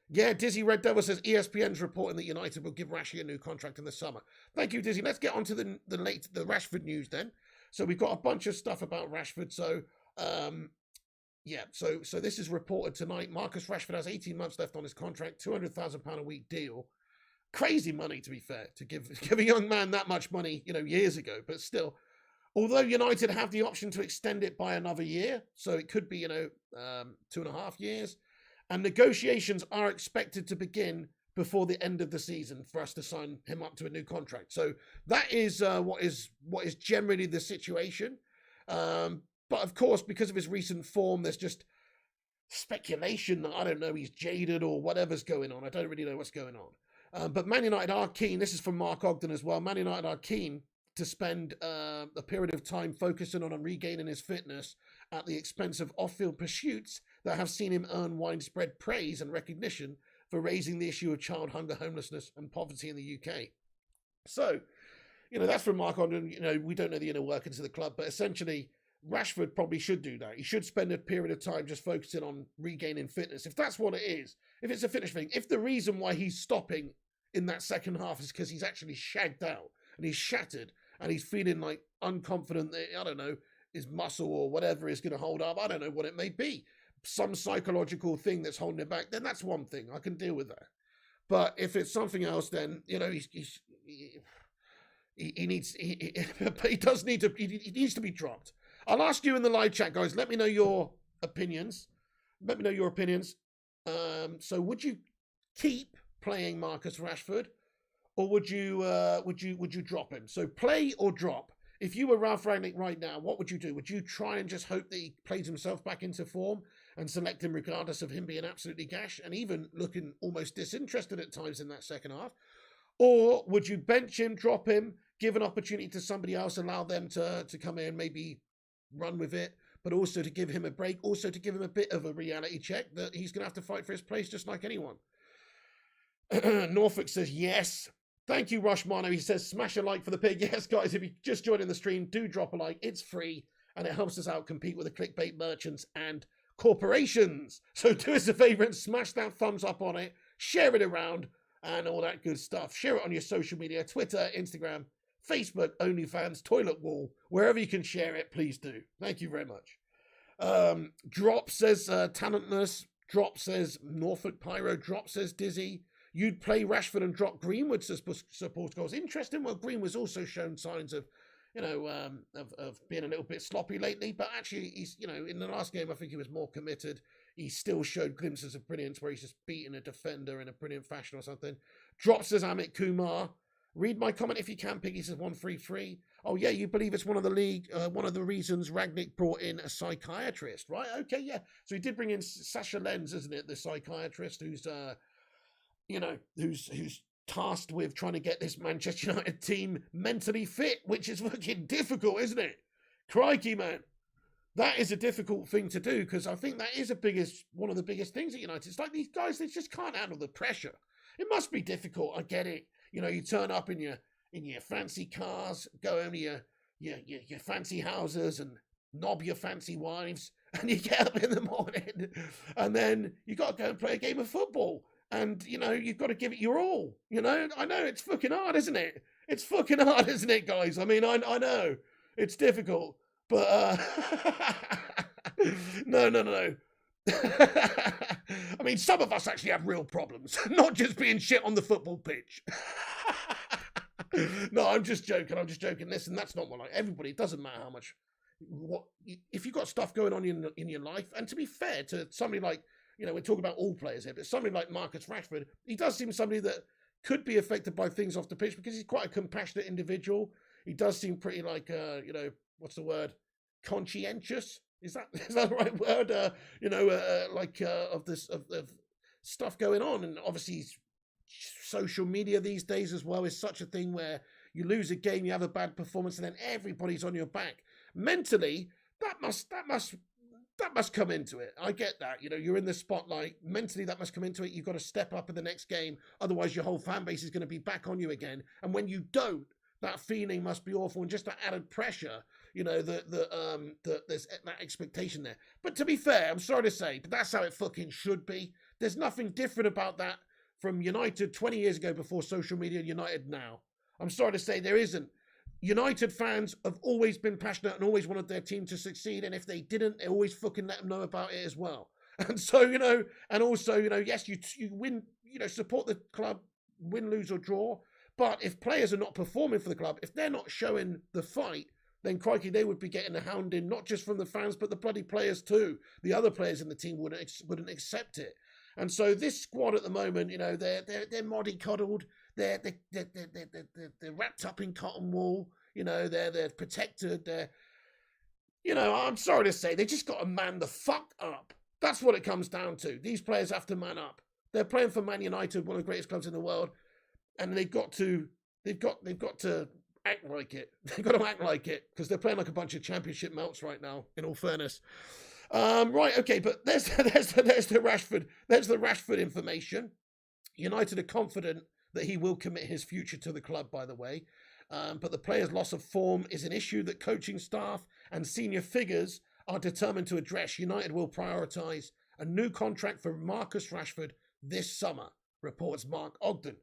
Yeah, Dizzy Red Devil says ESPN's reporting that United will give Rashy a new contract in the summer. Thank you, Dizzy. Let's get on to the Rashford news then. So we've got a bunch of stuff about Rashford. So, so this is reported tonight. Marcus Rashford has 18 months left on his contract, £200,000 a week deal. Crazy money, to be fair, to give a young man that much money, years ago. But still, although United have the option to extend it by another year, so it could be, 2.5 years, and negotiations are expected to begin before the end of the season for us to sign him up to a new contract. So that is what is generally the situation. But of course, because of his recent form, there's just speculation that, I don't know, he's jaded or whatever's going on. I don't really know what's going on. But Man United are keen, this is from Mark Ogden as well, Man United are keen to spend a period of time focusing on regaining his fitness at the expense of off-field pursuits that have seen him earn widespread praise and recognition for raising the issue of child hunger, homelessness and poverty in the UK. So, that's from Mark Ogden. We don't know the inner workings of the club, but essentially Rashford probably should do that. He should spend a period of time just focusing on regaining fitness. If that's what it is, if it's a fitness thing, if the reason why he's stopping in that second half is because he's actually shagged out and he's shattered and he's feeling like unconfident that, I don't know, his muscle or whatever is going to hold up, I don't know what it may be, some psychological thing that's holding him back, then that's one thing. I can deal with that. But if it's something else, then, he needs to be dropped. I'll ask you in the live chat, guys. Let me know your opinions. So would you keep playing Marcus Rashford, or would you drop him? So play or drop. If you were Ralph Rangnick right now, what would you do? Would you try and just hope that he plays himself back into form and select him regardless of him being absolutely gash and even looking almost disinterested at times in that second half? Or would you bench him, drop him, give an opportunity to somebody else, allow them to come in, maybe run with it, but also to give him a break, also to give him a bit of a reality check that he's going to have to fight for his place just like anyone? Norfolk says yes. Thank you, Rushmano. He says, smash a like for the pig. Yes, guys, if you just joined in the stream, do drop a like. It's free, and it helps us out compete with the clickbait merchants and corporations. So do us a favor and smash that thumbs up on it, share it around, and all that good stuff. Share it on your social media, Twitter, Instagram, Facebook, OnlyFans, Toilet Wall, wherever you can share it, please do. Thank you very much. Drop says talentless. Drop says Norfolk Pyro. Drop says Dizzy. You'd play Rashford and drop Greenwood to support goals. Interesting. Well, Greenwood's also shown signs of, of being a little bit sloppy lately. But actually, he's, in the last game, I think he was more committed. He still showed glimpses of brilliance where he's just beating a defender in a brilliant fashion or something. Drop says Amit Kumar. Read my comment if you can. Piggy says 133. Oh yeah, you believe it's one of the reasons Rangnick brought in a psychiatrist, right? Okay, yeah. So he did bring in Sasha Lenz, isn't it, the psychiatrist who's who's tasked with trying to get this Manchester United team mentally fit, which is fucking difficult, isn't it? Crikey, man. That is a difficult thing to do, because I think that is one of the biggest things at United. It's like these guys, they just can't handle the pressure. It must be difficult, I get it. You turn up in your fancy cars, go home to your fancy houses and knob your fancy wives, and you get up in the morning, and then you got to go and play a game of football. And, you've got to give it your all. I know it's fucking hard, isn't it? It's fucking hard, isn't it, guys? I mean, I know it's difficult, but no. I mean, some of us actually have real problems, not just being shit on the football pitch. No, I'm just joking. Listen, that's not what everybody, it doesn't matter how much, if you've got stuff going on in your life, and to be fair to somebody like, we're talking about all players here, but somebody like Marcus Rashford, he does seem somebody that could be affected by things off the pitch because he's quite a compassionate individual. He does seem pretty like, what's the word? Conscientious? Is that the right word? Of stuff going on. And obviously social media these days as well is such a thing where you lose a game, you have a bad performance, and then everybody's on your back. Mentally, that must come into it. I get that. You're in the spotlight. Mentally, that must come into it. You've got to step up in the next game. Otherwise, your whole fan base is going to be back on you again. And when you don't, that feeling must be awful. And just that added pressure, there's that expectation there. But to be fair, I'm sorry to say, but that's how it fucking should be. There's nothing different about that from United 20 years ago before social media and United now. I'm sorry to say there isn't. United fans have always been passionate and always wanted their team to succeed. And if they didn't, they always fucking let them know about it as well. And so, and also, yes, you win, support the club, win, lose or draw. But if players are not performing for the club, if they're not showing the fight, then crikey, they would be getting a hounding, not just from the fans, but the bloody players too. The other players in the team wouldn't accept it. And so this squad at the moment, they're mollycoddled, they're wrapped up in cotton wool, they're protected, I'm sorry to say, they just got to man the fuck up. That's what it comes down to. These players have to man up. They're playing for Man United, one of the greatest clubs in the world, and they've got to act like it. They've got to act like it because they're playing like a bunch of championship melts right now, in all fairness. Right, okay, but there's the Rashford information. United are confident that he will commit his future to the club, by the way. But the player's loss of form is an issue that coaching staff and senior figures are determined to address. United will prioritise a new contract for Marcus Rashford this summer, reports Mark Ogden.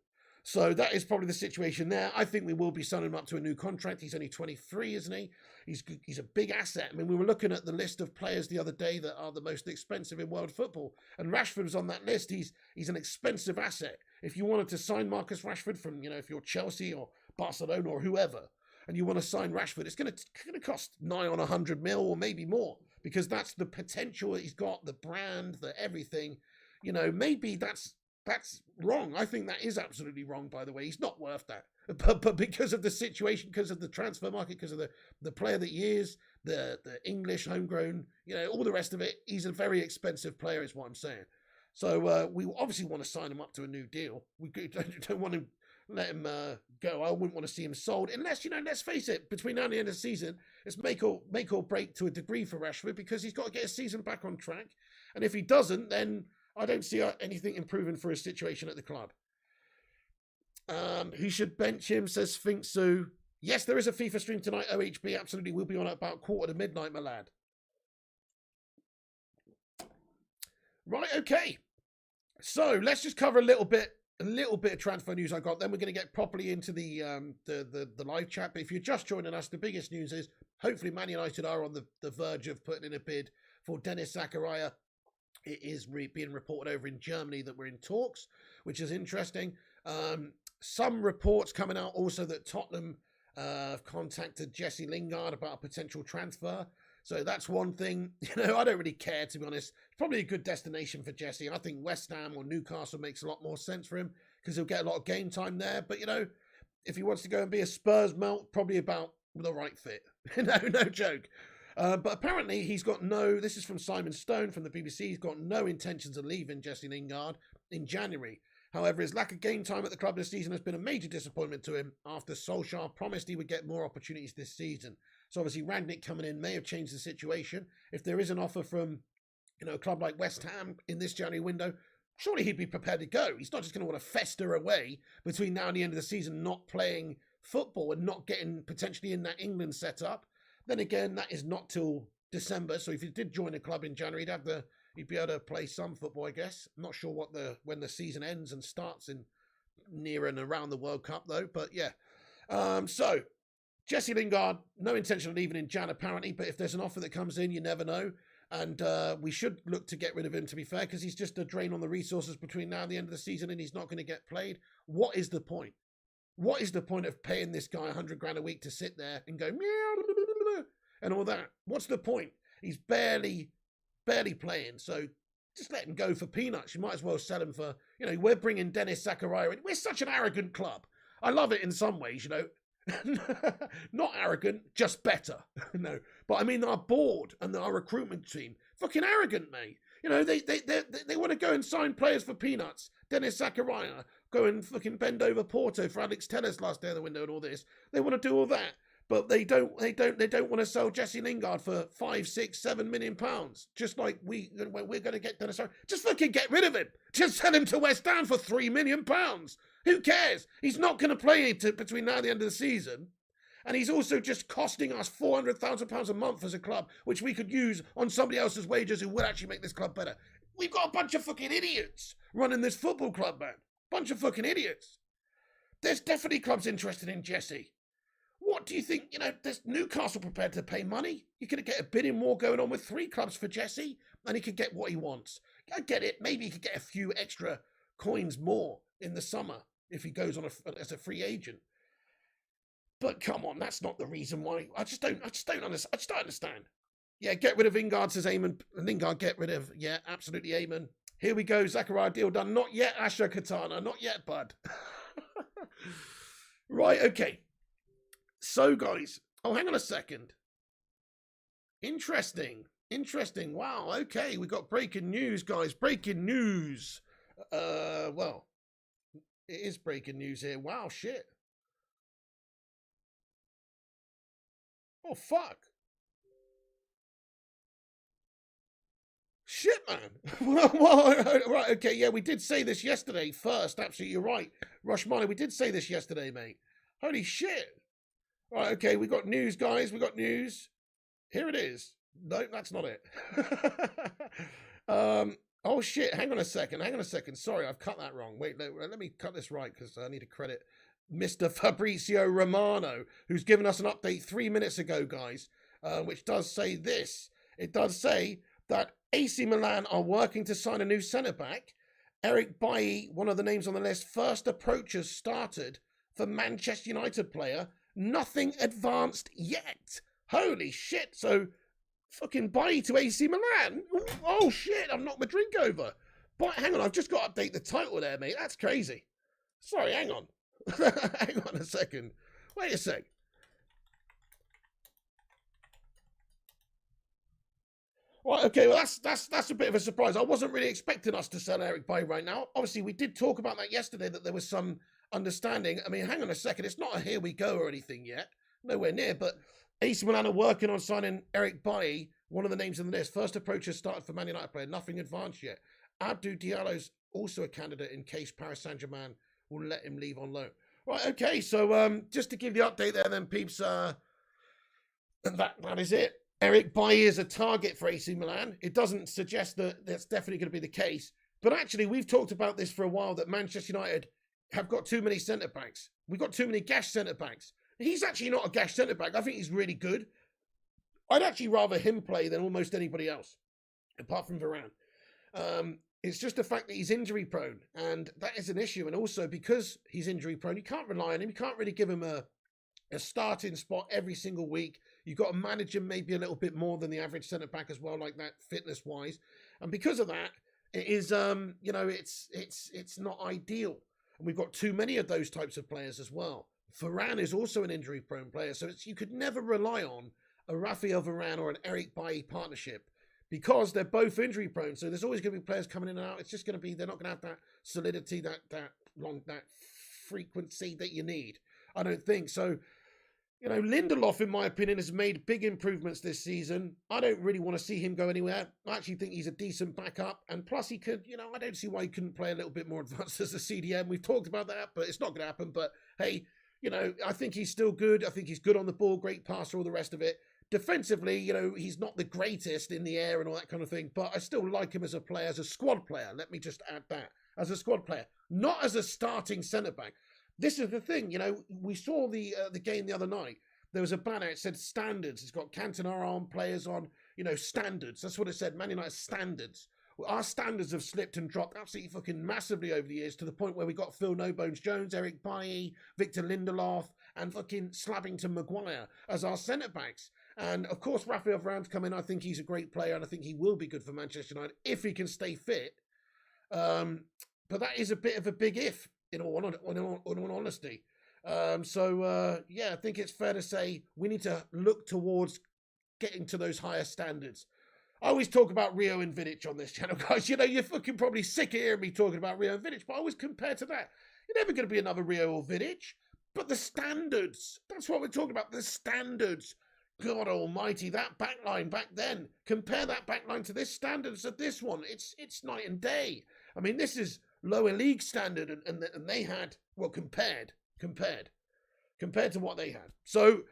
So that is probably the situation there. I think we will be signing him up to a new contract. He's only 23, isn't he? He's a big asset. I mean, we were looking at the list of players the other day that are the most expensive in world football, and Rashford was on that list. He's an expensive asset. If you wanted to sign Marcus Rashford from, if you're Chelsea or Barcelona or whoever, and you want to sign Rashford, it's going to cost nigh on 100 mil or maybe more, because that's the potential that he's got, the brand, the everything. Maybe that's wrong. I think that is absolutely wrong, by the way. He's not worth that. But because of the situation, because of the transfer market, because of the player that he is, the English homegrown, all the rest of it, he's a very expensive player is what I'm saying. So we obviously want to sign him up to a new deal. We don't want to let him go. I wouldn't want to see him sold unless, let's face it, between now and the end of the season, it's make or break to a degree for Rashford, because he's got to get his season back on track. And if he doesn't, then I don't see anything improving for his situation at the club. Who should bench him, says Sphinx Sue. Yes, there is a FIFA stream tonight, OHB. Absolutely. We'll be on at about 1:45, my lad. Right, okay. So let's just cover a little bit of transfer news I got. Then we're going to get properly into the live chat. But if you're just joining us, the biggest news is hopefully Man United are on the verge of putting in a bid for Dennis Zakaria. It is being reported over in Germany that we're in talks, which is interesting. Some reports coming out also that Tottenham have contacted Jesse Lingard about a potential transfer. So that's one thing. I don't really care, to be honest. It's probably a good destination for Jesse. I think West Ham or Newcastle makes a lot more sense for him because he'll get a lot of game time there. But, if he wants to go and be a Spurs melt, probably about the right fit. No joke. But apparently he's got this is from Simon Stone from the BBC, he's got no intentions of leaving Jesse Lingard in January. However, his lack of game time at the club this season has been a major disappointment to him after Solskjaer promised he would get more opportunities this season. So obviously Rangnick coming in may have changed the situation. If there is an offer from, a club like West Ham in this January window, surely he'd be prepared to go. He's not just going to want to fester away between now and the end of the season, not playing football and not getting potentially in that England setup. Then again, that is not till December. So if he did join a club in January, he'd be able to play some football, I guess. I'm not sure when the season ends and starts in near and around the World Cup, though. But yeah. So Jesse Lingard, no intention of leaving in Jan, apparently. But if there's an offer that comes in, you never know. And we should look to get rid of him, to be fair, because he's just a drain on the resources between now and the end of the season, and he's not going to get played. What is the point? What is the point of paying this guy 100 grand a week to sit there and go meow and all that? What's the point? He's barely playing, so just let him go for peanuts. You might as well sell him for, we're bringing Dennis Zakaria in. We're such an arrogant club. I love it in some ways, Not arrogant, just better. No, but I mean our board and our recruitment team, fucking arrogant, mate. They want to go and sign players for peanuts. Dennis Zakaria, go and fucking bend over Porto for Alex Telles last day of the window and all this. They want to do all that. But they don't want to sell Jesse Lingard for 5, 6, 7 million pounds. Just like we're going to get Dennis. Just fucking get rid of him. Just sell him to West Ham for 3 million pounds. Who cares? He's not going to play between now and the end of the season. And he's also just costing us £400,000 a month as a club, which we could use on somebody else's wages who would actually make this club better. We've got a bunch of fucking idiots running this football club, man. Bunch of fucking idiots. There's definitely clubs interested in Jesse. What do you think? There's Newcastle prepared to pay money. You could get a bidding war going on with 3 clubs for Jesse, and he could get what he wants. I get it. Maybe he could get a few extra coins more in the summer if he goes on as a free agent. But come on, that's not the reason why. I just don't understand. Yeah, get rid of Lingard, says Eamon. Lingard, get rid of. Yeah, absolutely, Eamon. Here we go, Zakaria deal done. Not yet, Asha Katana. Not yet, bud. Right, okay. So, guys, hang on a second. Interesting. Wow, okay, we got breaking news, guys. Breaking news. Well, it is breaking news here. Wow, shit. Oh, fuck. Shit, man. Well, right, okay, yeah, we did say this yesterday first. Absolutely, you're right. Rushmani, we did say this yesterday, mate. Holy shit. Right, okay, we got news, guys. We got news. Here it is. No, that's not it. Oh, shit. Hang on a second. Sorry, I've cut that wrong. Wait, let me cut this right because I need to credit Mr. Fabrizio Romano, who's given us an update 3 minutes ago, guys, which does say this. It does say that AC Milan are working to sign a new centre-back. Eric Bailly, one of the names on the list, first approaches started for Manchester United player. Nothing advanced yet. Holy shit. So, fucking Bailly to AC Milan. Oh, shit. I've knocked my drink over. But hang on. I've just got to update the title there, mate. That's crazy. Sorry, hang on. Hang on a second. Wait a sec. Right, okay, well, that's a bit of a surprise. I wasn't really expecting us to sell Eric Bailly right now. Obviously, we did talk about that yesterday, that there was some understanding. I mean, hang on a second. It's not a here we go or anything yet. Nowhere near. But AC Milan are working on signing Eric Bailly, one of the names in the list. First approach has started for Man United player. Nothing advanced yet. Abdou Diallo's also a candidate in case Paris Saint-Germain will let him leave on loan. Right, okay, so just to give the update there then, peeps, that is it. Eric Bailly is a target for AC Milan. It doesn't suggest that that's definitely going to be the case. But actually, we've talked about this for a while, that Manchester United have got too many centre-backs. We've got too many gash centre-backs. He's actually not a gash centre-back. I think he's really good. I'd actually rather him play than almost anybody else, apart from Varane. It's just the fact that he's injury-prone, and that is an issue. And also, because he's injury-prone, you can't rely on him. You can't really give him a starting spot every single week. You've got to manage him maybe a little bit more than the average centre-back as well, like that, fitness-wise. And because of that, it is, it's not ideal. And we've got too many of those types of players as well. Varane is also an injury-prone player, so you could never rely on a Raphael Varane or an Eric Bailly partnership because they're both injury-prone. So there's always going to be players coming in and out. It's just going to be, they're not going to have that solidity, that frequency that you need. I don't think so. Lindelof, in my opinion, has made big improvements this season. I don't really want to see him go anywhere. I actually think he's a decent backup. And plus he could, I don't see why he couldn't play a little bit more advanced as a CDM. We've talked about that, but it's not going to happen. But hey, I think he's still good. I think he's good on the ball, great passer, all the rest of it. Defensively, he's not the greatest in the air and all that kind of thing, but I still like him as a player, as a squad player. Let me just add that. As a squad player, not as a starting centre-back. This is the thing, we saw the game the other night. There was a banner, it said standards. It's got Cantona on, players on, standards. That's what it said, Man United standards. Well, our standards have slipped and dropped absolutely fucking massively over the years to the point where we got Phil No Bones Jones, Eric Bailly, Victor Lindelof, and fucking Slabbington Maguire as our centre-backs. And of course, Raphael Varane's come in. I think he's a great player and I think he will be good for Manchester United if he can stay fit. But that is a bit of a big if, in all honesty. I think it's fair to say we need to look towards getting to those higher standards. I always talk about Rio and Vidic on this channel, guys. You're fucking probably sick of hearing me talking about Rio and Vidic, but I always compare to that. You're never going to be another Rio or Vidic, but the standards, that's what we're talking about, the standards. God almighty, that backline back then, compare that backline to this standards of this one. It's night and day. I mean, this is lower league standard, and they had, well, compared to what they had. So,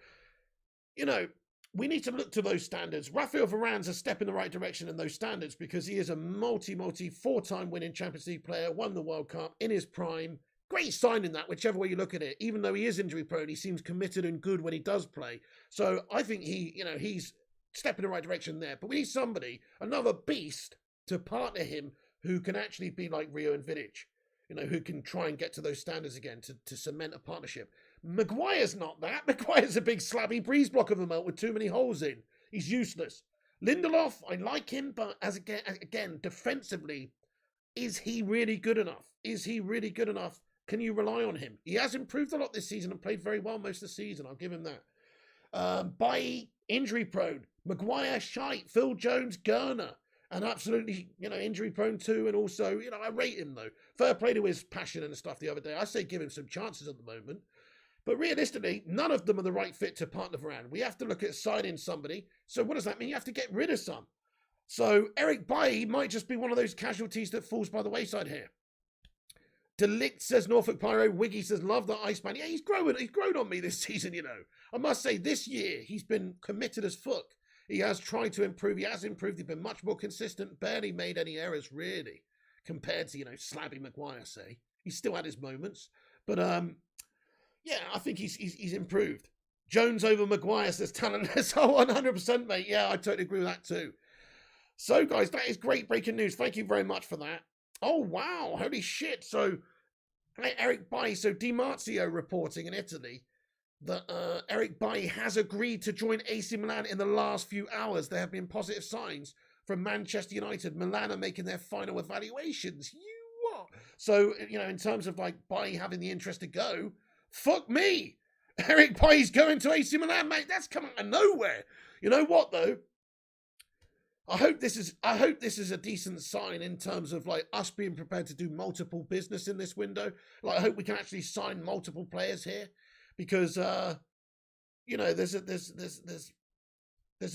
we need to look to those standards. Raphael Varane's a step in the right direction in those standards because he is a multi four-time winning Champions League player, won the World Cup in his prime. Great signing that, whichever way you look at it. Even though he is injury prone, he seems committed and good when he does play. So I think he's stepping in the right direction there. But we need somebody, another beast, to partner him who can actually be like Rio and Vidic, who can try and get to those standards again to cement a partnership. Maguire's not that. Maguire's a big slabby breeze block of a melt with too many holes in. He's useless. Lindelof, I like him, but again, defensively, is he really good enough? Is he really good enough? Can you rely on him? He has improved a lot this season and played very well most of the season. I'll give him that. Bailly, injury prone. Maguire, shite. Phil Jones, Gurner. And absolutely, injury prone too. And also, I rate him though. Fair play to his passion and stuff the other day. I say give him some chances at the moment. But realistically, none of them are the right fit to partner Varane. We have to look at signing somebody. So what does that mean? You have to get rid of some. So Eric Bailly might just be one of those casualties that falls by the wayside here. Delict says Norfolk Pyro. Wiggy says love the Iceman. Yeah, he's grown on me this season, I must say this year he's been committed as fuck. He has tried to improve. He has improved. He's been much more consistent. Barely made any errors, really, compared to, Slabby Maguire, say. He still had his moments. But, I think he's improved. Jones over Maguire says talentless. Oh, 100%, mate. Yeah, I totally agree with that too. So, guys, that is great breaking news. Thank you very much for that. Oh, wow. Holy shit. So, Eric Bailly. So, Di Marzio reporting in Italy that Eric Bailly has agreed to join AC Milan in the last few hours. There have been positive signs from Manchester United. Milan are making their final evaluations. You what? So, in terms of Bailly having the interest to go, fuck me. Eric Bailly's going to AC Milan, mate. That's coming out of nowhere. You know what, though? I hope this is a decent sign in terms of us being prepared to do multiple business in this window. I hope we can actually sign multiple players here. Because there's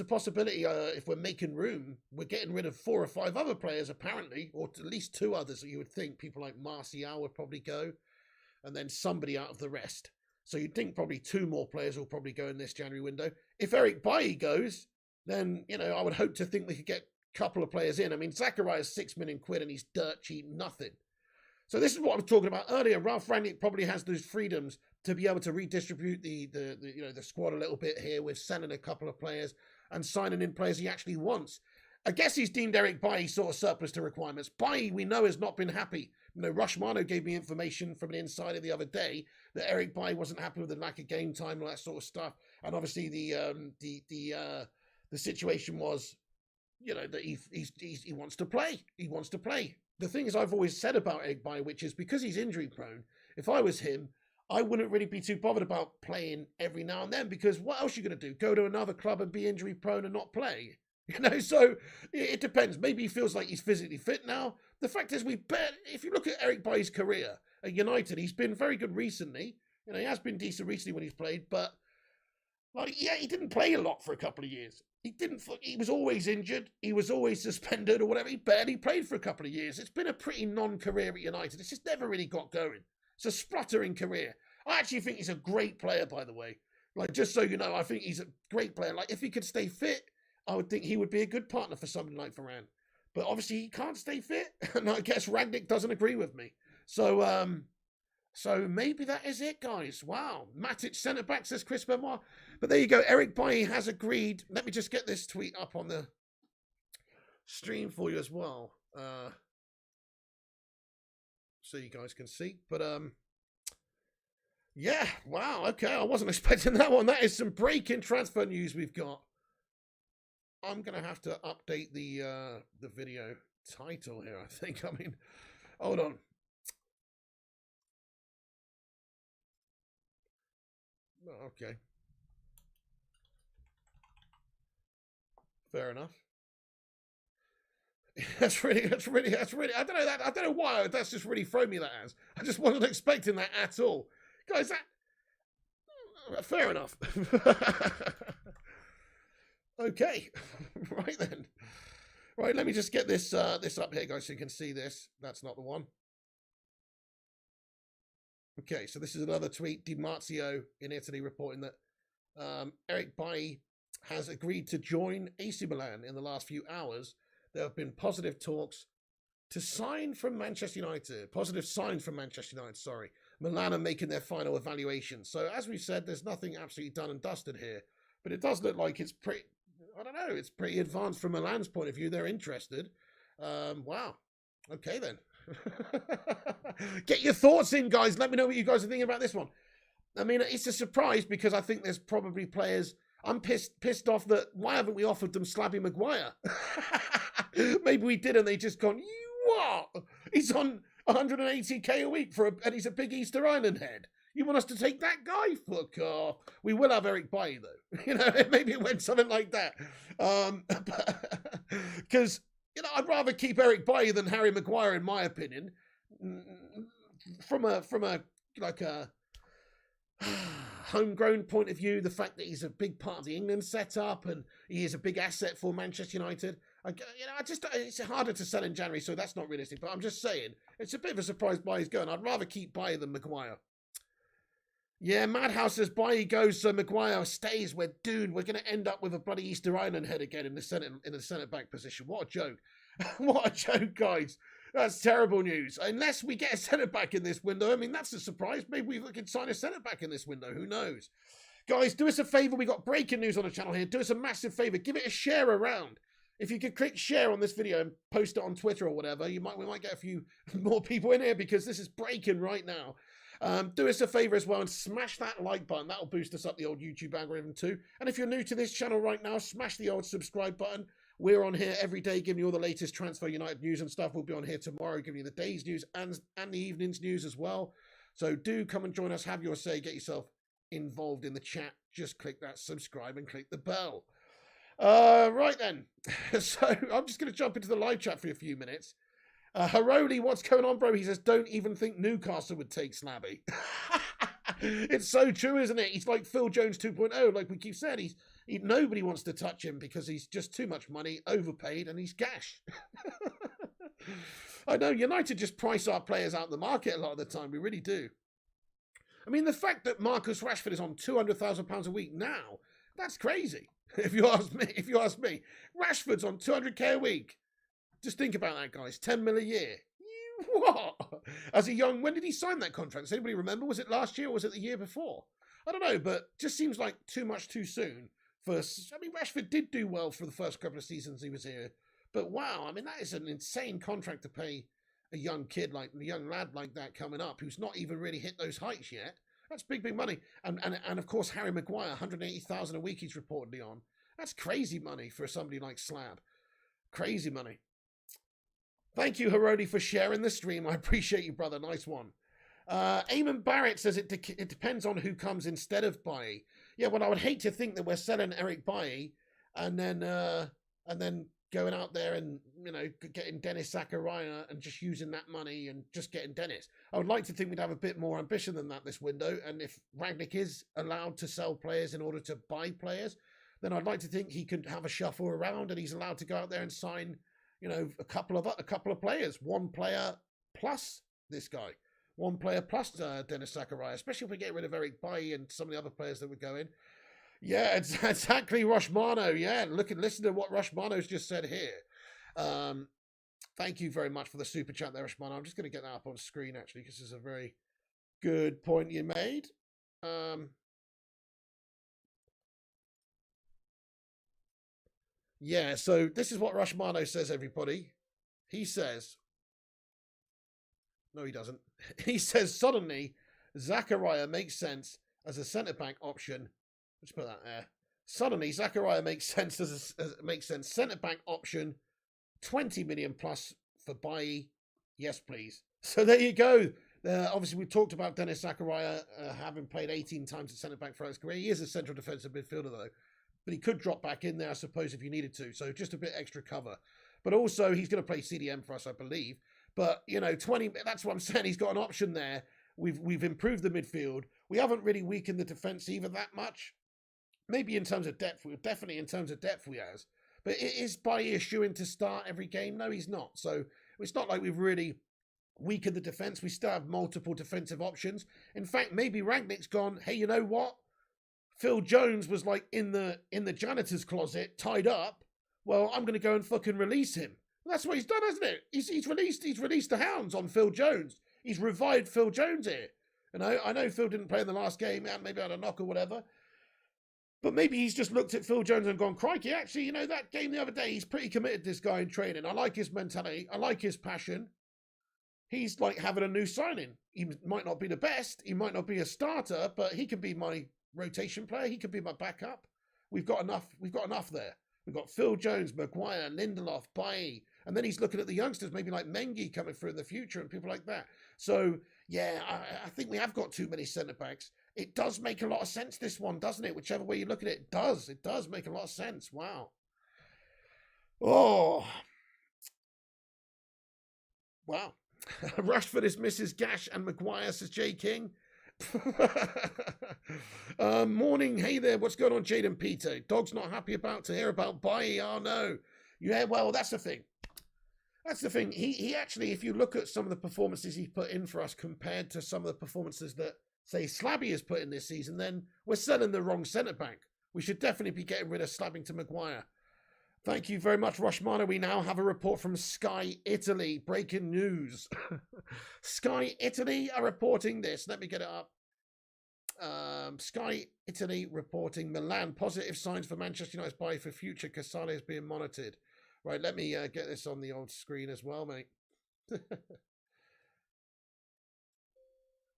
a possibility if we're making room, we're getting rid of 4 or 5 other players apparently, or at least 2 others that you would think. People like Martial would probably go. and then somebody out of the rest. So you'd think probably 2 more players will probably go in this January window. If Eric Bailly goes, then, you know, I would hope to think we could get a couple of players in. I mean, Zakaria is £6 million and he's dirt cheap nothing. So this is what I was talking about earlier. Ralph Rangnick probably has those freedoms to be able to redistribute the squad a little bit here with selling a couple of players and signing in players he actually wants. I guess he's deemed Eric Bailly sort of surplus to requirements. Bailly, we know, has not been happy. You know, Rushmano gave me information from an insider the other day that Eric Bailly wasn't happy with the lack of game time and all that sort of stuff. And obviously the situation was, you know, that he wants to play. He wants to play. The thing is, I've always said about Eric Bailly, which is because he's injury prone, if I was him, I wouldn't really be too bothered about playing every now and then, because what else are you going to do? Go to another club and be injury prone and not play? You know, so it depends. Maybe he feels like he's physically fit now. The fact is, if you look at Eric Bailly's career at United, he's been very good recently. You know, he has been decent recently when he's played, but like, yeah, he didn't play a lot for a couple of years. He was always injured. He was always suspended or whatever. He barely played for a couple of years. It's been a pretty non-career at United. It's just never really got going. It's a spluttering career. I actually think he's a great player, by the way. Like, just so you know, I think he's a great player. Like, if he could stay fit, I would think he would be a good partner for somebody like Varane. But obviously he can't stay fit. And I guess Rangnick doesn't agree with me. So maybe that is it, guys. Wow. Matic centre-back, says Chris Benoit. But there you go. Eric Bailly has agreed. Let me just get this tweet up on the stream for you as well. So you guys can see. But, yeah. Wow. Okay. I wasn't expecting that one. That is some breaking transfer news we've got. I'm going to have to update the video title here, I think. I mean, hold on. Okay. Fair enough. That's really, I don't know why that's just really thrown me that as. I just wasn't expecting that at all. Guys, fair enough. Okay, right then. Right, let me just get this up here, guys, so you can see this. That's not the one. Okay, so this is another tweet. Di Marzio in Italy reporting that Eric Bailly has agreed to join AC Milan in the last few hours. There have been positive talks to sign from Manchester United. Positive signs from Manchester United, sorry. Milan are making their final evaluation. So as we said, there's nothing absolutely done and dusted here. But it does look like it's pretty... I don't know. It's pretty advanced from Milan's point of view. They're interested. Wow. Okay, then. Get your thoughts in, guys. Let me know what you guys are thinking about this one. I mean, it's a surprise because I think there's probably players... I'm pissed off that why haven't we offered them Slabby Maguire? Maybe we did and they just gone, you what? He's on 180k a week and he's a big Easter Island head. You want us to take that guy? Fuck off. We will have Eric Bailly, though. You know, maybe it went something like that. Because, you know, I'd rather keep Eric Bailly than Harry Maguire, in my opinion. From a homegrown point of view, the fact that he's a big part of the England setup and he is a big asset for Manchester United. It's harder to sell in January, so that's not realistic. But I'm just saying, it's a bit of a surprise Bailly's going. I'd rather keep Bailly than Maguire. Yeah, Madhouse says Bailly goes, so Maguire stays. We're doomed. We're going to end up with a bloody Easter Island head again in the centre back position. What a joke! What a joke, guys! That's terrible news. Unless we get a centre back in this window, I mean that's a surprise. Maybe we can sign a centre back in this window. Who knows? Guys, do us a favour. We got breaking news on the channel here. Do us a massive favour. Give it a share around. If you could click share on this video and post it on Twitter or whatever, we might get a few more people in here because this is breaking right now. Do us a favour as well and smash that like button. That'll boost us up the old YouTube algorithm too. And if you're new to this channel right now, smash the old subscribe button. We're on here every day giving you all the latest Transfer United news and stuff. We'll be on here tomorrow giving you the day's news and the evening's news as well. So do come and join us. Have your say. Get yourself involved in the chat. Just click that subscribe and click the bell. Right then. So I'm just going to jump into the live chat for a few minutes. Haroli, what's going on, bro? He says, don't even think Newcastle would take Slabby. It's so true, isn't it? He's like Phil Jones 2.0, like we keep saying. Nobody wants to touch him because he's just too much money, overpaid, and he's gash. I know, United just price our players out of the market a lot of the time. We really do. I mean, the fact that Marcus Rashford is on £200,000 a week now, that's crazy. If you ask me, Rashford's on 200k a week. Just think about that, guys. 10 mil a year. What? As a young, when did he sign that contract? Does anybody remember? Was it last year or was it the year before? I don't know, but just seems like too much too soon. Rashford did do well for the first couple of seasons he was here, but wow, I mean, that is an insane contract to pay a young lad like that coming up who's not even really hit those heights yet. That's big money. And of course, Harry Maguire, 180,000 a week he's reportedly on. That's crazy money for somebody like Slab. Crazy money. Thank you, Herodi, for sharing the stream. I appreciate you, brother. Nice one. Eamon Barrett says it depends on who comes instead of Bailly. Yeah, well, I would hate to think that we're selling Eric Bailly and then going out there and, getting Dennis Zakaria and just using that money and just getting Dennis. I would like to think we'd have a bit more ambition than that this window. And if Rangnick is allowed to sell players in order to buy players, then I'd like to think he could have a shuffle around and he's allowed to go out there and sign, a couple of players, one player plus this guy. One player plus Dennis Zakaria, especially if we get rid of Eric Bailly and some of the other players that would go in. Yeah, exactly, Rushmano. Yeah, listen to what Rushmano's just said here. Thank you very much for the super chat there, Rushmano. I'm just going to get that up on screen, actually, because this is a very good point you made. Yeah, so this is what Rushmano says, everybody. He says... No, he doesn't. He says, suddenly, Zakaria makes sense as a centre-back option. Let's put that there. Suddenly, Zakaria makes sense centre-back option, 20 million plus for Bailly. Yes, please. So there you go. Obviously, we talked about Dennis Zakaria having played 18 times at centre-back throughout his career. He is a central defensive midfielder, though. But he could drop back in there, I suppose, if you needed to. So just a bit extra cover. But also, he's going to play CDM for us, I believe. But, 20, that's what I'm saying. He's got an option there. We've improved the midfield. We haven't really weakened the defence either that much. Maybe in terms of depth, definitely in terms of depth we has. But is Bailly a shoo-in to start every game? No, he's not. So it's not like we've really weakened the defence. We still have multiple defensive options. In fact, maybe Rangnick's gone, hey, you know what? Phil Jones was like in the janitor's closet, tied up. Well, I'm going to go and fucking release him. That's what he's done, hasn't it? He's released the hounds on Phil Jones. He's revived Phil Jones here. I know Phil didn't play in the last game, maybe had a knock or whatever. But maybe he's just looked at Phil Jones and gone, crikey, actually, that game the other day, he's pretty committed, this guy, in training. I like his mentality. I like his passion. He's like having a new signing. He might not be the best. He might not be a starter, but he could be my rotation player. He could be my backup. We've got enough there. We've got Phil Jones, Maguire, Lindelof, Bailly. And then he's looking at the youngsters, maybe like Mengi coming through in the future and people like that. So, yeah, I think we have got too many centre-backs. It does make a lot of sense, this one, doesn't it? Whichever way you look at it, it does. It does make a lot of sense. Wow. Oh. Wow. Rashford is Mrs. Gash and Maguire, says Jay King. Morning. Hey there. What's going on, Jaden Peter? Dog's not happy to hear about Bailly. Oh, no. Yeah, well, that's the thing. That's the thing. He actually, if you look at some of the performances he's put in for us compared to some of the performances that, say, Slabby has put in this season, then we're selling the wrong centre-back. We should definitely be getting rid of Slabbington Maguire. Thank you very much, Rushmana. We now have a report from Sky Italy. Breaking news. Sky Italy are reporting this. Let me get it up. Sky Italy reporting Milan. Positive signs for Manchester United's buy for future. Casale is being monitored. Right, let me get this on the old screen as well, mate.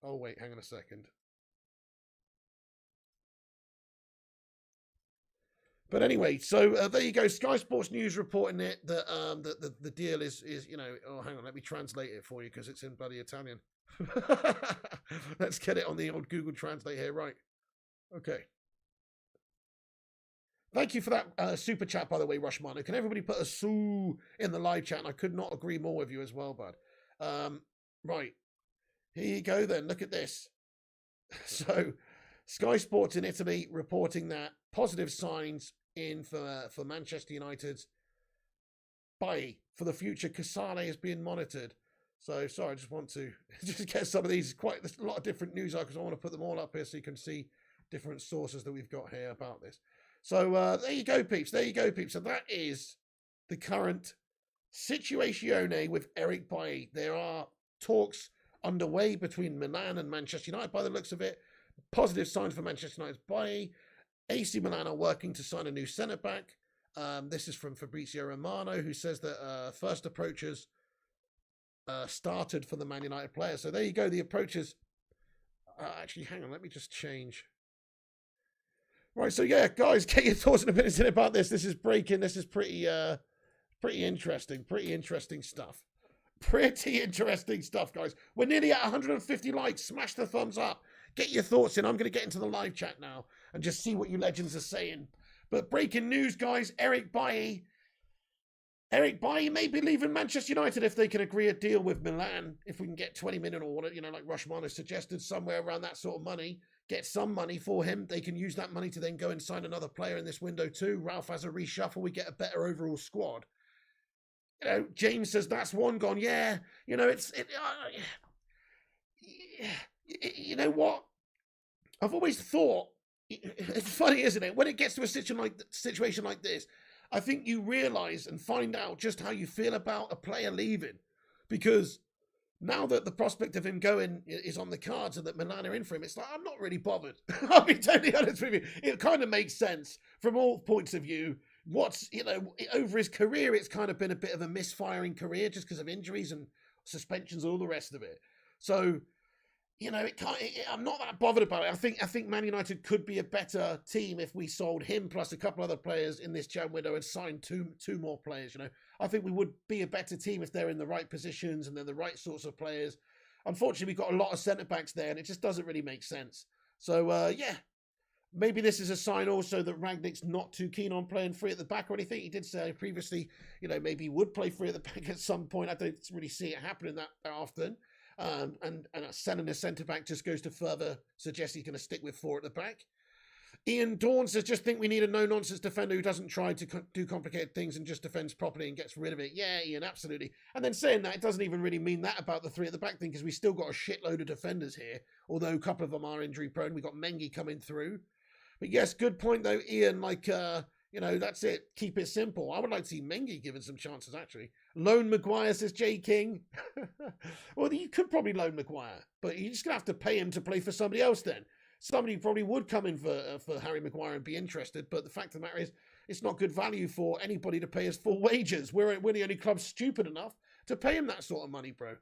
Oh, wait, hang on a second. But anyway, so there you go. Sky Sports News reporting it that the deal is oh, hang on, let me translate it for you because it's in bloody Italian. Let's get it on the old Google Translate here, right? Okay. Thank you for that super chat, by the way, Rushmano. Can everybody put a soo in the live chat? And I could not agree more with you as well, bud. Right. Here you go then. Look at this. So, Sky Sports in Italy reporting that positive signs in for Manchester United's buy for the future. Casale is being monitored. So sorry, I just want to just get some of these. There's a lot of different news articles. I want to put them all up here so you can see different sources that we've got here about this. So there you go, peeps. There you go, peeps. So that is the current situation with Eric Bailly. There are talks underway between Milan and Manchester United by the looks of it. Positive signs for Manchester United's Bailly. AC Milan are working to sign a new centre-back. This is from Fabrizio Romano, who says that first approaches started for the Man United player. So there you go. The approaches. Actually, hang on. Let me just change. Right. So yeah, guys, get your thoughts and opinions in about this. This is breaking. This is pretty interesting. Pretty interesting stuff. Pretty interesting stuff, guys. We're nearly at 150 likes. Smash the thumbs up. Get your thoughts in. I'm going to get into the live chat now and just see what you legends are saying. But breaking news, guys. Eric Bailly may be leaving Manchester United if they can agree a deal with Milan. If we can get 20 million or whatever, like Rushman has suggested, somewhere around that sort of money. Get some money for him. They can use that money to then go and sign another player in this window too. Ralph has a reshuffle. We get a better overall squad. James says that's one gone. Yeah, you know what? I've always thought it's funny, isn't it? When it gets to a situation like this, I think you realise and find out just how you feel about a player leaving, because now that the prospect of him going is on the cards and that Milan are in for him, it's like, I'm not really bothered. I'll be totally honest with you. It kind of makes sense from all points of view. Over his career, it's kind of been a bit of a misfiring career just because of injuries and suspensions and all the rest of it. So, I'm not that bothered about it. I think Man United could be a better team if we sold him plus a couple other players in this Jan window and signed two more players. I think we would be a better team if they're in the right positions and they're the right sorts of players. Unfortunately, we've got a lot of centre backs there, and it just doesn't really make sense. So maybe this is a sign also that Rangnick's not too keen on playing free at the back or anything. He did say previously, maybe he would play free at the back at some point. I don't really see it happening that often. And sending a centre-back just goes to further suggest he's going to stick with four at the back. Ian Dawn says, just think we need a no-nonsense defender who doesn't try to do complicated things and just defends properly and gets rid of it. Yeah, Ian, absolutely. And then saying that, it doesn't even really mean that about the three at the back thing, because we still got a shitload of defenders here, although a couple of them are injury-prone. We've got Mengi coming through. But yes, good point, though, Ian. That's it. Keep it simple. I would like to see Mengi given some chances, actually. Loan Maguire, says J. King. Well, you could probably loan Maguire, but you're just going to have to pay him to play for somebody else then. Somebody probably would come in for Harry Maguire and be interested, but the fact of the matter is, it's not good value for anybody to pay us full wages. We're the only club stupid enough to pay him that sort of money, bro.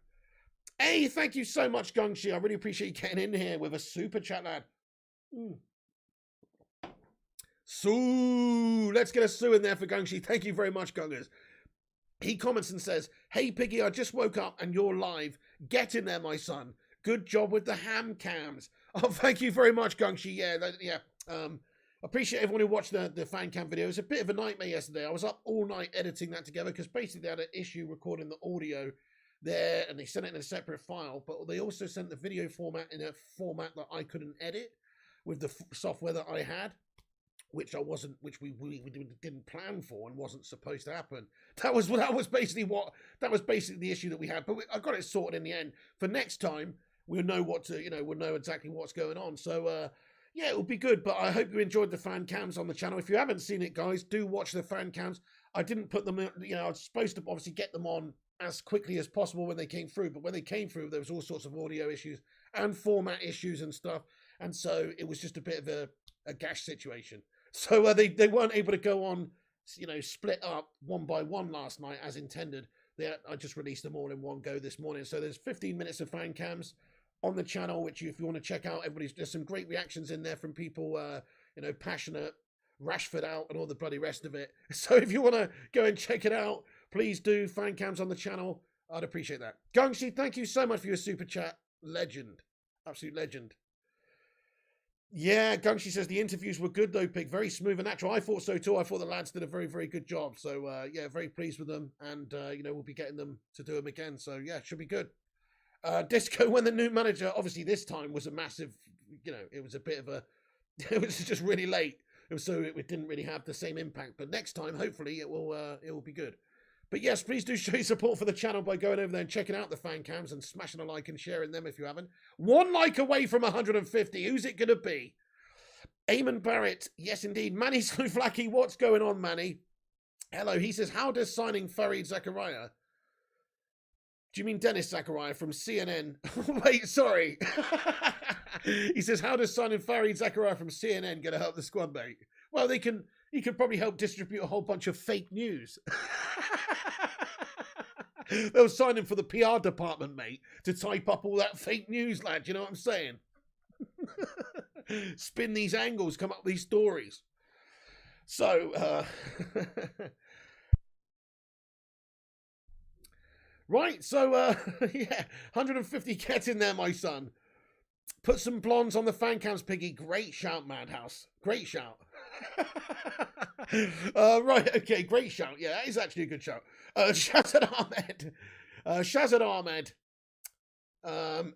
Hey, thank you so much, Gungshi. I really appreciate you getting in here with a super chat, lad. Sue, let's get a Sue in there for Gungshi. Thank you very much, Gungers. He comments and says, hey, Piggy, I just woke up and you're live. Get in there, my son. Good job with the ham cams. Oh, thank you very much, Gungshi. Yeah. Appreciate everyone who watched the fan cam video. It was a bit of a nightmare yesterday. I was up all night editing that together because basically they had an issue recording the audio there and they sent it in a separate file, but they also sent the video format in a format that I couldn't edit with the software that I had, which we didn't plan for and wasn't supposed to happen. That was basically the issue that we had. But I got it sorted in the end. For next time, we'll know we'll know exactly what's going on. So yeah, it will be good. But I hope you enjoyed the fan cams on the channel. If you haven't seen it, guys, do watch the fan cams. I didn't put them in, I was supposed to obviously get them on as quickly as possible when they came through. But when they came through, there was all sorts of audio issues and format issues and stuff. And so it was just a bit of a gash situation. So they weren't able to go on, split up one by one last night as intended. I just released them all in one go this morning. So there's 15 minutes of fan cams on the channel, which if you want to check out, there's some great reactions in there from people, passionate, Rashford out and all the bloody rest of it. So if you want to go and check it out, please do. Fan cams on the channel. I'd appreciate that. Gungshi, thank you so much for your super chat. Legend. Absolute legend. Yeah, Gungshi says the interviews were good though, Pig. Very smooth and natural. I thought so too. I thought the lads did a very, very good job. So yeah, very pleased with them. And we'll be getting them to do them again. So yeah, should be good. Disco, when the new manager, obviously this time was a massive, it was a bit of it was just really late. So it didn't really have the same impact. But next time, hopefully, it will be good. But yes, please do show your support for the channel by going over there and checking out the fan cams and smashing a like and sharing them if you haven't. 1 like away from 150. Who's it going to be? Eamon Barrett. Yes, indeed. Manny Souflaki. What's going on, Manny? Hello. He says, how does signing Fareed Zakaria? Do you mean Dennis Zakaria from CNN? Wait, sorry. He says, how does signing Fareed Zakaria from CNN going to help the squad, mate? Well, he could probably help distribute a whole bunch of fake news. They'll sign him for the PR department, mate, to type up all that fake news, lad. You know what I'm saying? Spin these angles, come up with these stories. So, right, so, yeah, 150 get in there, my son. Put some blondes on the fan cams, Piggy. Great shout, Madhouse. Great shout. Right, okay, great shout. Yeah, that is actually a good shout. Shazad Ahmed. Shazad Ahmed.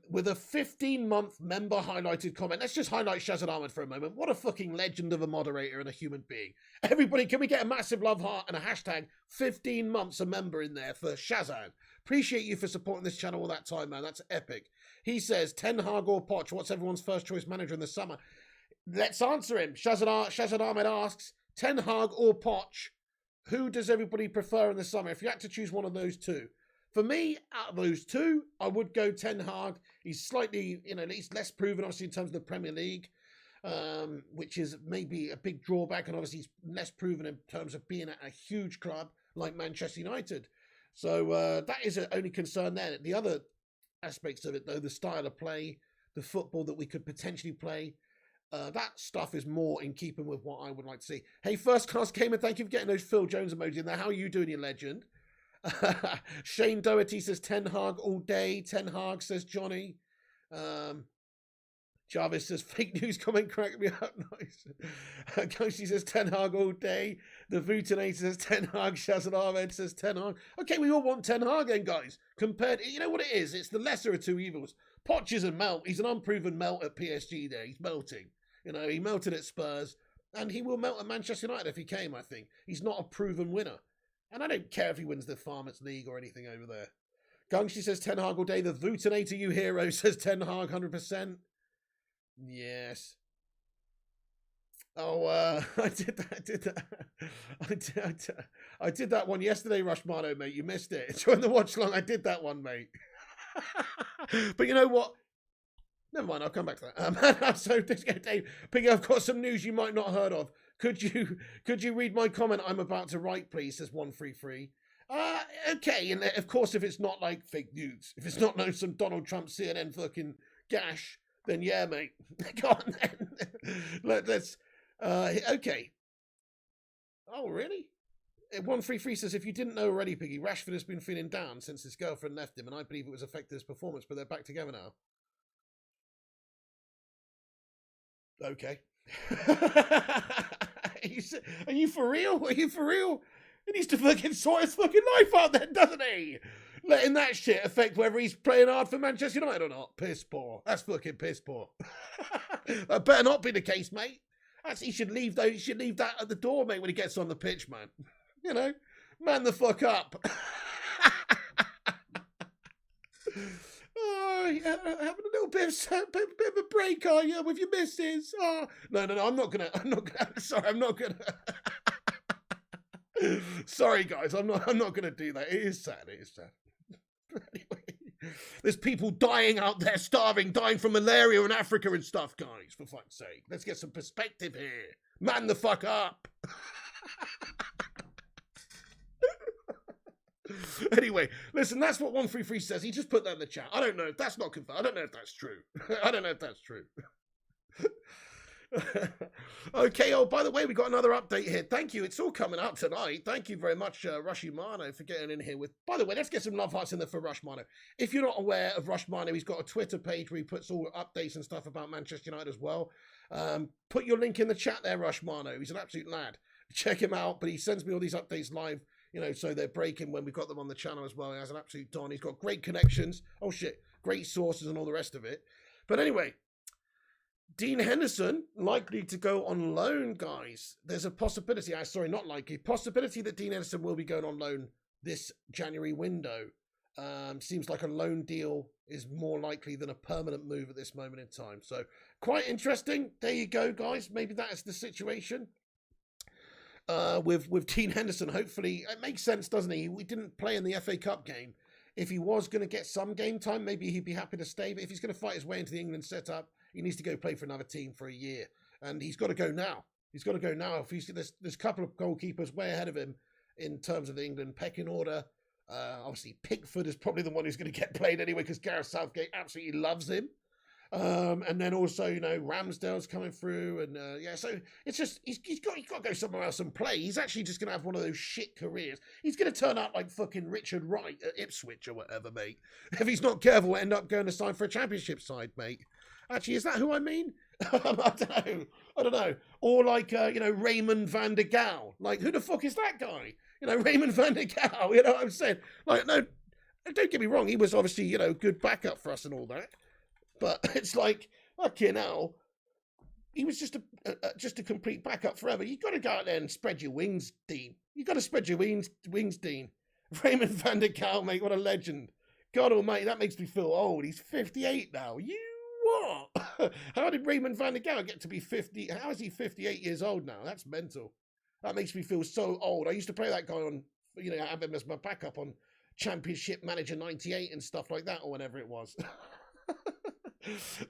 With a 15-month member highlighted comment. Let's just highlight Shazad Ahmed for a moment. What a fucking legend of a moderator and a human being. Everybody, can we get a massive love heart and a hashtag 15 months a member in there for Shazad? Appreciate you for supporting this channel all that time, man. That's epic. He says, Ten Hag or Poch, what's everyone's first choice manager in the summer? Let's answer him. Shazad Ahmed asks, Ten Hag or Poch, who does everybody prefer in the summer? If you had to choose one of those two. For me, out of those two, I would go Ten Hag. He's slightly, he's less proven, obviously, in terms of the Premier League, which is maybe a big drawback. And obviously, he's less proven in terms of being at a huge club like Manchester United. So that is the only concern there. The other aspects of it, though, the style of play, the football that we could potentially play, that stuff is more in keeping with what I would like to see. Hey, First Class Gamer, thank you for getting those Phil Jones emojis in there. How are you doing, you legend? Shane Doherty says Ten Hag all day. Ten Hag, says Johnny. Jarvis says fake news comment cracked me up. Nice. Ghosty says Ten Hag all day. The Vutinator says Ten Hag. Shazad Ahmed says Ten Hag. Okay, we all want Ten Hag then, guys. Compared, you know what it is? It's the lesser of two evils. Poch is a melt. He's an unproven melt at PSG there. He's melting. He melted at Spurs. And he will melt at Manchester United if he came, I think. He's not a proven winner. And I don't care if he wins the Farmers League or anything over there. Gungshi says Ten Hag all day. The Vutinator, you hero, says Ten Hag 100%. Yes. Oh, I did that one yesterday, Rushmano, mate. You missed it. Join the watch long. I did that one, mate. But you know what? Never mind. I'll come back to that. So, Dave, Piggy, I've got some news you might not have heard of. Could you read my comment I'm about to write, please? Says 133. Okay. And of course, if it's not like fake news, if it's not some Donald Trump CNN fucking gash, then yeah, mate. Go on then. Let's. Okay. Oh, really? 133 says, if you didn't know already, Piggy, Rashford has been feeling down since his girlfriend left him, and I believe it was affecting his performance, but they're back together now. Okay. Are you for real? Are you for real? He needs to fucking sort his fucking life out then, doesn't he? Letting that shit affect whether he's playing hard for Manchester United or not. Piss poor. That's fucking piss poor. That better not be the case, mate. He should leave that at the door, mate, when he gets on the pitch, man. Man the fuck up. Oh, yeah, having a little bit of a break, are you, with your missus? Oh, no, I'm not gonna. Sorry, I'm not gonna. Sorry, guys, I'm not gonna do that. It is sad. Anyway, there's people dying out there, starving, dying from malaria in Africa and stuff, guys. For fuck's sake, let's get some perspective here. Man the fuck up. Anyway, listen, that's what 133 says. He just put that in the chat. I don't know if that's not confirmed. I don't know if that's true. I don't know if that's true. Okay, oh, by the way, we got another update here. Thank you. It's all coming up tonight. Thank you very much, Rushy Mano, for getting in here with... By the way, let's get some love hearts in there for Rush Mano. If you're not aware of Rush Mano, he's got a Twitter page where he puts all updates and stuff about Manchester United as well. Put your link in the chat there, Rush Mano. He's an absolute lad. Check him out, but he sends me all these updates live, so they're breaking when we've got them on the channel as well. He has an absolute don. He's got great connections. Oh, shit. Great sources and all the rest of it. But anyway... Dean Henderson, likely to go on loan, guys. There's a possibility, not likely, possibility that Dean Henderson will be going on loan this January window. Seems like a loan deal is more likely than a permanent move at this moment in time. So quite interesting. There you go, guys. Maybe that is the situation with Dean Henderson. Hopefully, it makes sense, doesn't he? We didn't play in the FA Cup game. If he was going to get some game time, maybe he'd be happy to stay. But if he's going to fight his way into the England setup, he needs to go play for another team for a year. And he's got to go now. He's got to go now. If there's a couple of goalkeepers way ahead of him in terms of the England pecking order. Obviously, Pickford is probably the one who's going to get played anyway because Gareth Southgate absolutely loves him. And then also, Ramsdale's coming through. And so it's just, he's got to go somewhere else and play. He's actually just going to have one of those shit careers. He's going to turn out like fucking Richard Wright at Ipswich or whatever, mate. If he's not careful, end up going to sign for a championship side, mate. Actually, is that who I mean? I don't know. Or like, Raymond van der Gaal. Like, who the fuck is that guy? Raymond van der Gaal, you know what I'm saying? Like, no, don't get me wrong. He was obviously, good backup for us and all that. But it's like, fucking hell, he was just a complete backup forever. You got to go out there and spread your wings, Dean. You got to spread your wings, Dean. Raymond van der Gaal, mate, what a legend. God almighty, that makes me feel old. He's 58 now. You what? How did Raymond van der Gaal get to be 50? How is he 58 years old now? That's mental. That makes me feel so old. I used to play that guy on, have him as my backup on Championship Manager 98 and stuff like that, or whatever it was.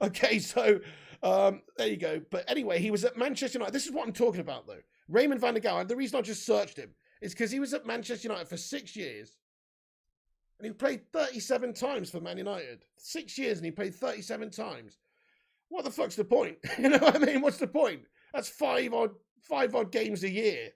Okay, so there you go. But anyway, he was at Manchester United. This is what I'm talking about, though. Raymond van der Gaal, the reason I just searched him is because he was at Manchester United for 6 years. And he played 37 times for Man United. 6 years and he played 37 times. What the fuck's the point? You know what I mean? What's the point? That's five odd games a year.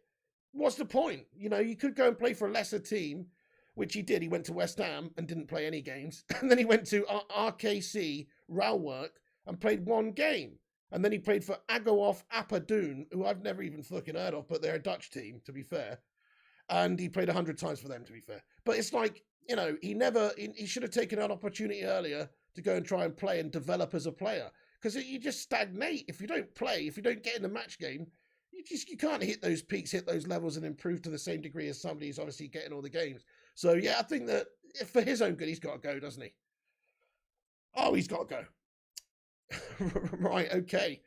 What's the point? You could go and play for a lesser team, which he did. He went to West Ham and didn't play any games. And then he went to RKC, Rauwerk, and played one game. And then he played for Agoaf Apeldoorn, who I've never even fucking heard of, but they're a Dutch team, to be fair. And he played 100 times for them, to be fair. But it's like, he should have taken an opportunity earlier to go and try and play and develop as a player. Because you just stagnate. If you don't play, if you don't get in the match game, you can't hit those peaks, hit those levels and improve to the same degree as somebody who's obviously getting all the games. So, yeah, I think that for his own good, he's got to go, doesn't he? Oh, he's got to go. Right, okay.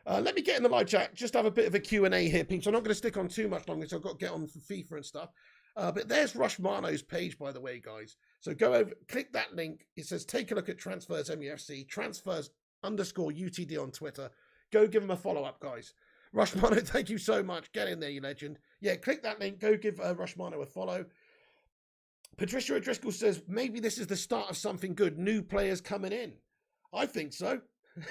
Let me get in the live chat. Just have a bit of a Q&A here, peeps. I'm not going to stick on too much longer, so I've got to get on for FIFA and stuff. But there's Rush Marno's page, by the way, guys. So go over, click that link. It says, take a look at Transfers MUFC, Transfers_UTD on Twitter. Go give him a follow-up, guys. Rush Marno, thank you so much. Get in there, you legend. Yeah, click that link. Go give Rush Marno a follow. Patricia O'Driscoll says, maybe this is the start of something good. New players coming in. I think so.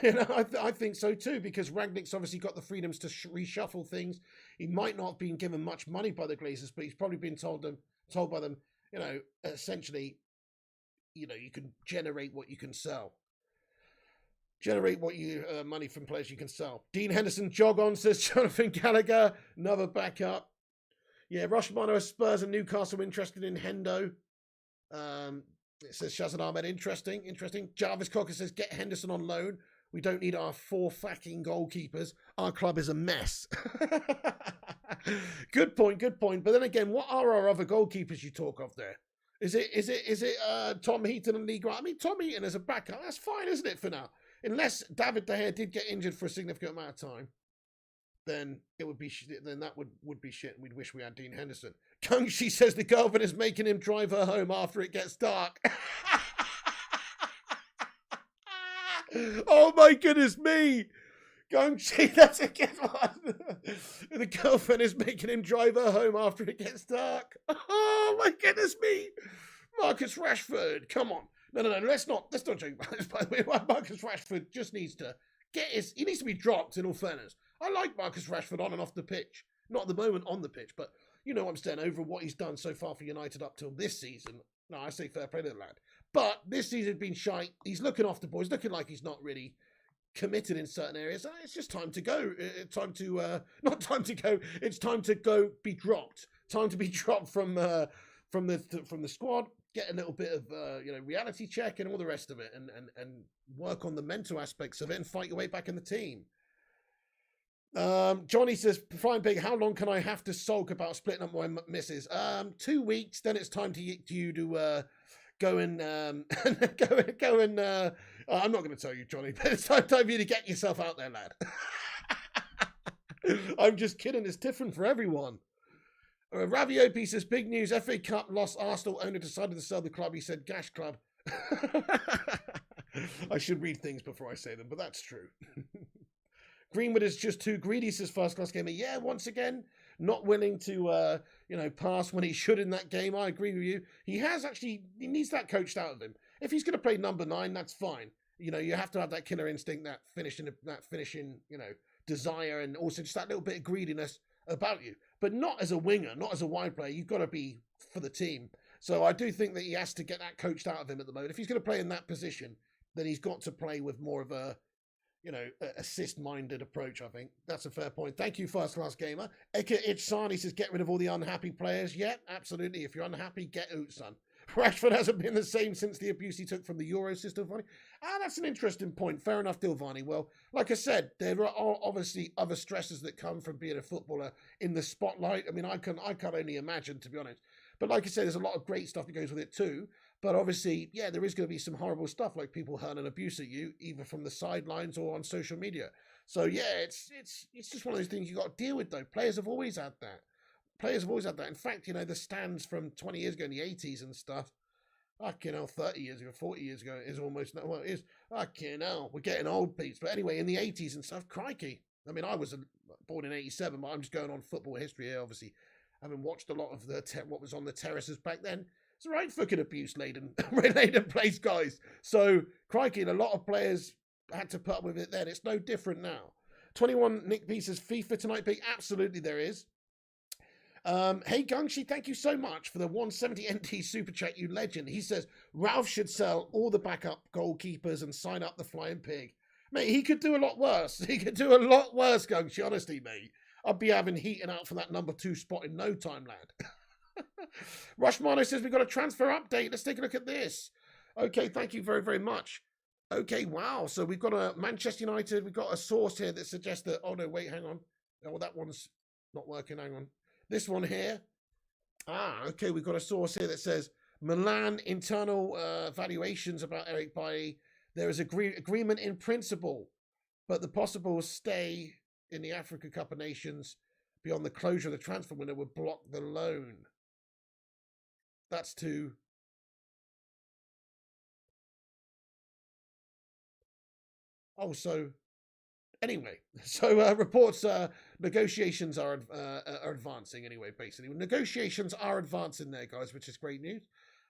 I think so too, because Rangnick's obviously got the freedoms to reshuffle things. He might not have been given much money by the Glazers, but he's probably been told by them, essentially, you can generate what you can sell. Generate what you money from players you can sell. Dean Henderson, jog on, says Jonathan Gallagher. Another backup. Yeah, Rush Mono, Spurs and Newcastle interested in Hendo. It says Shazan Ahmed, interesting. Jarvis Cocker says, get Henderson on loan. We don't need our 4 fucking goalkeepers. Our club is a mess. Good point. But then again, what are our other goalkeepers you talk of there? Is it Tom Heaton and Lee Grant? I mean, Tom Heaton as a backup, that's fine, isn't it, for now? Unless David De Gea did get injured for a significant amount of time, then it would be that would be shit, and we'd wish we had Dean Henderson. Kung-Shi says the girlfriend is making him drive her home after it gets dark. Oh my goodness me! Kung-Shi, that's a good one. The girlfriend is making him drive her home after it gets dark. Oh my goodness me! Marcus Rashford, come on. No, let's not joke about this, by the way. Marcus Rashford just needs to he needs to be dropped, in all fairness. I like Marcus Rashford on and off the pitch. Not at the moment on the pitch, but you know what I'm saying, over what he's done so far for United up till this season. No, I say fair play to the lad. But this season's been shite. He's looking off the ball. He's looking like he's not really committed in certain areas. It's just time to go. It's time to, not time to go. It's time to go be dropped. Time to be dropped from the squad. Get a little bit of reality check and all the rest of it, and work on the mental aspects of it and fight your way back in the team. Johnny says, Flying Pig, how long can I have to sulk about splitting up my misses? 2 weeks, then it's time to you to go and go and I'm not going to tell you, Johnny, but it's time for you to get yourself out there, lad. I'm just kidding. It's different for everyone. Raviopi says, big news. FA Cup lost. Arsenal owner decided to sell the club. He said, Gash Club. I should read things before I say them, but that's true. Greenwood is just too greedy, says First Class Gamer. Yeah, once again, not willing to, pass when he should in that game. I agree with you. He needs that coached out of him. If he's going to play number 9, that's fine. You have to have that killer instinct, that finishing, desire, and also just that little bit of greediness about you. But not as a winger, not as a wide player. You've got to be for the team. So I do think that he has to get that coached out of him at the moment. If he's going to play in that position, then he's got to play with more of a, assist-minded approach, I think. That's a fair point. Thank you, First Class Gamer. Eka Ichsani says, get rid of all the unhappy players. Yeah, absolutely. If you're unhappy, get out, son. Rashford hasn't been the same since the abuse he took from the Euro system. That's an interesting point. Fair enough, Dilvani. Well, like I said, there are obviously other stresses that come from being a footballer in the spotlight. I mean, I can't only imagine, to be honest. But like I said, there's a lot of great stuff that goes with it too. But obviously, yeah, there is going to be some horrible stuff, like people hurling abuse at you, either from the sidelines or on social media. So yeah, it's just one of those things you got to deal with, though. Players have always had that. In fact, the stands from 20 years ago in the 80s and stuff, 30 years ago, 40 years ago, is almost, well, it is, we're getting old, Pete. But anyway, in the 80s and stuff, crikey. I mean, I was born in 87, but I'm just going on football history here, obviously. Having watched a lot of what was on the terraces back then. It's a right fucking abuse-laden place, guys. So, crikey, and a lot of players had to put up with it then. It's no different now. 21 Nick B says, FIFA tonight, big. Absolutely there is. Hey, Gungshi, thank you so much for the 170 NT super chat, you legend. He says, Ralph should sell all the backup goalkeepers and sign up the Flying Pig. Mate, he could do a lot worse. Gungshi, honestly, mate. I'd be having heating out for that number 2 spot in no time, lad. Rushmano says, we've got a transfer update. Let's take a look at this. Okay, thank you very, very much. Okay, wow. So we've got a Manchester United. We've got a source here that suggests that, oh no, wait, hang on. Oh, that one's not working. Hang on. This one here. Okay, we've got a source here that says Milan internal valuations about Eric Bailly. There is agreement in principle, but the possible stay in the Africa Cup of Nations beyond the closure of the transfer window would block the loan. That's to... Oh, so... Anyway, so reports, negotiations are advancing anyway, basically. Negotiations are advancing there, guys, which is great news.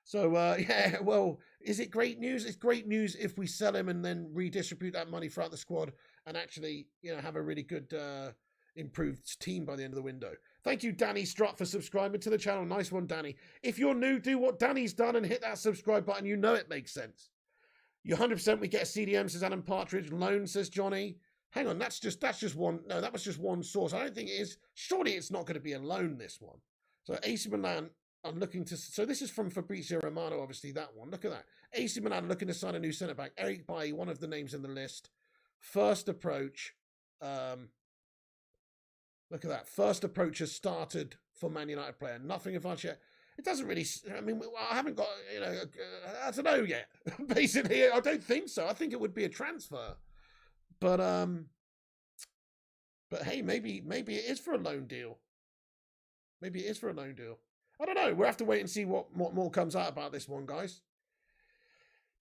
So, yeah, well, is it great news? It's great news if we sell him and then redistribute that money throughout the squad and actually, have a really good, improved team by the end of the window. Thank you, Danny Strutt, for subscribing to the channel. Nice one, Danny. If you're new, do what Danny's done and hit that subscribe button. You know it makes sense. You 100% we get a CDM, says Adam Partridge. Loan, says Johnny. Hang on, that's just one. No, that was just one source. I don't think it is. Surely it's not going to be a loan, this one. So AC Milan are looking to... So this is from Fabrizio Romano, obviously, that one. Look at that. AC Milan looking to sign a new centre-back. Eric Bailly, one of the names in the list. First approach... Look at that. First approach has started for Man United player. Nothing advanced yet. It doesn't really... I mean, I haven't got... I don't know yet. Basically, I don't think so. I think it would be a transfer. But hey, maybe it is for a loan deal. I don't know. We'll have to wait and see what more comes out about this one, guys.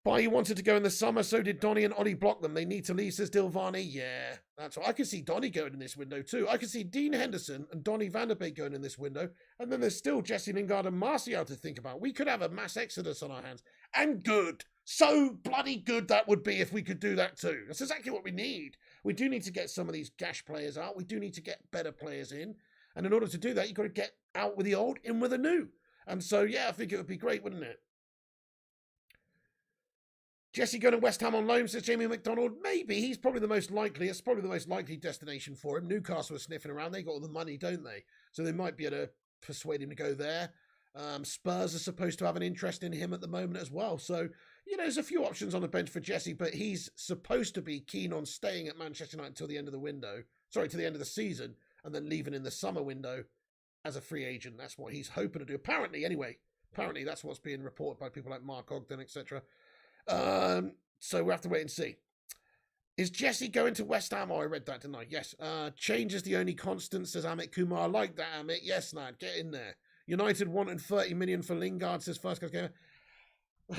Bailly wanted to go in the summer, so did Donny and Ollie block them. They need to leave, says Dilvani. Yeah, that's right. I could see Donny going in this window too. I could see Dean Henderson and Donny van der Beek going in this window. And then there's still Jesse Lingard and Martial to think about. We could have a mass exodus on our hands. And good. So bloody good that would be if we could do that too. That's exactly what we need. We do need to get some of these gash players out. We do need to get better players in. And in order to do that, you've got to get out with the old, in with the new. And so, yeah, I think it would be great, wouldn't it? Jesse going to West Ham on loan, says Jamie McDonald. Maybe. He's probably the most likely. It's probably the most likely destination for him. Newcastle are sniffing around. They got all the money, don't they? So they might be able to persuade him to go there. Spurs are supposed to have an interest in him at the moment as well. So, there's a few options on the bench for Jesse, but he's supposed to be keen on staying at Manchester United until the end of the window. to the end of the season, and then leaving in the summer window as a free agent. That's what he's hoping to do. Apparently, anyway. Apparently, that's what's being reported by people like Mark Ogden, etc. So we'll have to wait and see. Is Jesse going to West Ham? Oh, I read that, didn't I? Yes. Change is the only constant, says Amit Kumar. I like that, Amit. Yes, lad. Get in there. United wanted 30 million for Lingard, says First Class Gamer.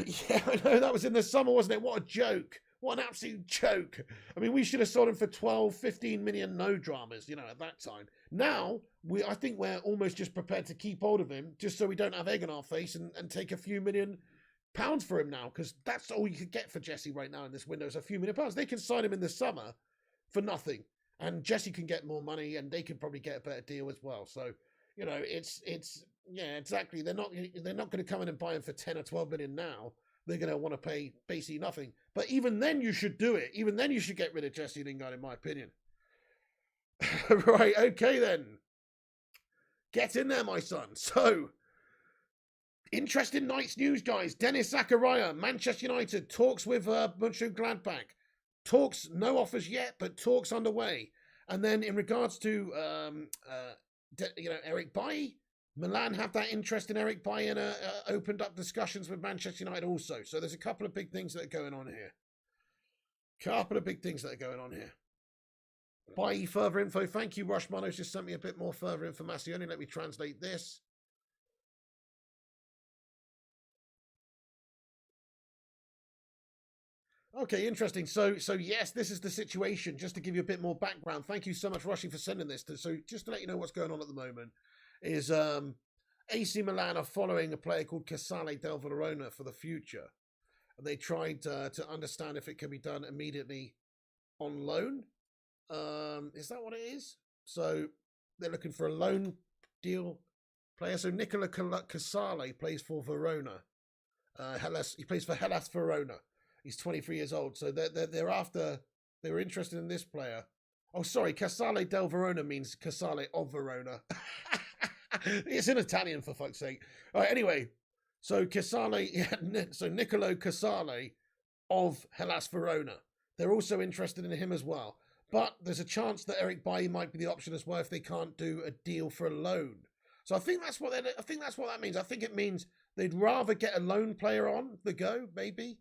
Yeah, I know. That was in the summer, wasn't it? What a joke. What an absolute joke. I mean, we should have sold him for 12, 15 million, no dramas, at that time. Now, I think we're almost just prepared to keep hold of him just so we don't have egg on our face and take a few £1,000,000 for him now, because that's all you could get for Jesse right now in this window is a few £1,000,000. They can sign him in the summer for nothing, and Jesse can get more money, and they can probably get a better deal as well. So, it's yeah, exactly. They're not going to come in and buy him for 10 or 12 million now. They're going to want to pay basically nothing. But even then, you should do it. Even then, you should get rid of Jesse Lingard, in my opinion. Right, okay then. Get in there, my son. So, interesting night's news, guys. Dennis Zakaria, Manchester United, talks with Mönchengladbach. Talks, no offers yet, but talks underway. And then in regards to, Eric Bailly, Milan have that interest in Eric Bailly and opened up discussions with Manchester United also. So there's a couple of big things that are going on here. Bailly, further info. Thank you, Rushmano's just sent me a bit more further information. Let me translate this. Okay, interesting. So yes, this is the situation. Just to give you a bit more background. Thank you so much, Rushy, for sending this. So just to let you know what's going on at the moment is AC Milan are following a player called Casale del Verona for the future. And they tried to understand if it can be done immediately on loan. Is that what it is? So they're looking for a loan deal player. So Nicola Casale plays for Verona. He plays for Hellas Verona. He's 23 years old. So they were interested in this player. Oh, sorry. Casale del Verona means Casale of Verona. It's in Italian, for fuck's sake. All right, anyway. So Nicolo Casale of Hellas Verona. They're also interested in him as well. But there's a chance that Eric Bailly might be the option as well if they can't do a deal for a loan. So I think that's what that means. I think it means they'd rather get a loan player on the go, maybe.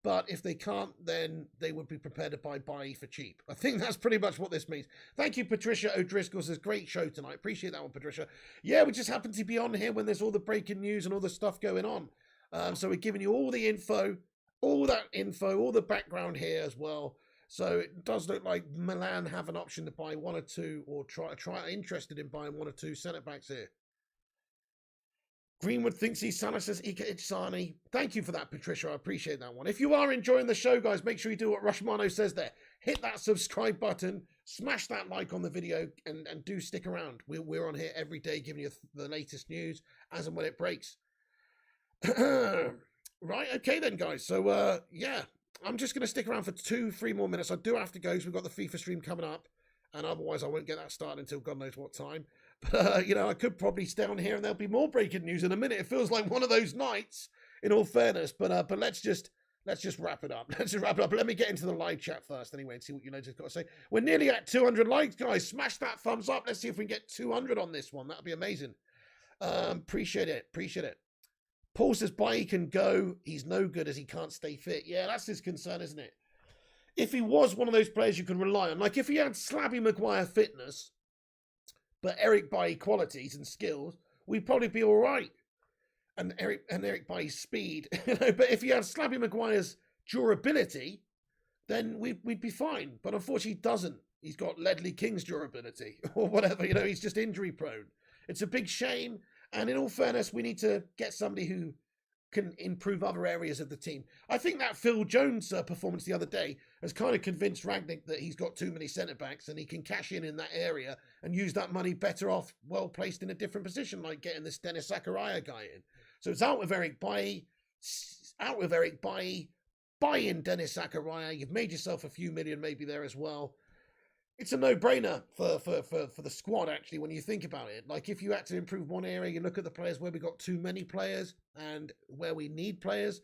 But if they can't, then they would be prepared to buy Bailly for cheap. I think that's pretty much what this means. Thank you, Patricia O'Driscoll. Says, great show tonight. Appreciate that one, Patricia. Yeah, we just happen to be on here when there's all the breaking news and all the stuff going on. So we're giving you all the info, all the background here as well. So it does look like Milan have an option to buy one or two, or interested in buying one or two centre-backs here. Greenwood thinks he's Salah, says Ika Ichsani. Thank you for that, Patricia. I appreciate that one. If you are enjoying the show, guys, make sure you do what Rushmano says there. Hit that subscribe button, smash that like on the video, and do stick around. We're on here every day giving you the latest news as and when it breaks. Right, okay then, guys. So, yeah, I'm just going to stick around for 2-3 more minutes. I do have to go because we've got the FIFA stream coming up, and otherwise I won't get that started until God knows what time. But, I could probably stay on here and there'll be more breaking news in a minute. It feels like one of those nights, in all fairness. But let's just wrap it up. Let me get into the live chat first anyway and see what United's got to say. We're nearly at 200 likes, guys. Smash that thumbs up. Let's see if we can get 200 on this one. That'd be amazing. Appreciate it. Paul says Bailly can go. He's no good as he can't stay fit. Yeah, that's his concern, isn't it? If he was one of those players you can rely on, like if he had Slabby Maguire fitness, but Eric Bailly qualities and skills, we'd probably be all right. And Eric Bailly's speed, But if he had Slabby Maguire's durability, then we'd be fine. But unfortunately, he doesn't. He's got Ledley King's durability or whatever. He's just injury prone. It's a big shame. And in all fairness, we need to get somebody who can improve other areas of the team. I think that Phil Jones performance the other day has kind of convinced Rangnick that he's got too many centre-backs and he can cash in that area and use that money better off, well placed in a different position, like getting this Dennis Zakaria guy in. So it's out with Eric Bailly, buy in Dennis Zakaria. You've made yourself a few million maybe there as well. It's a no-brainer for the squad, actually, when you think about it. Like, if you had to improve one area, you look at the players where we got too many players and where we need players.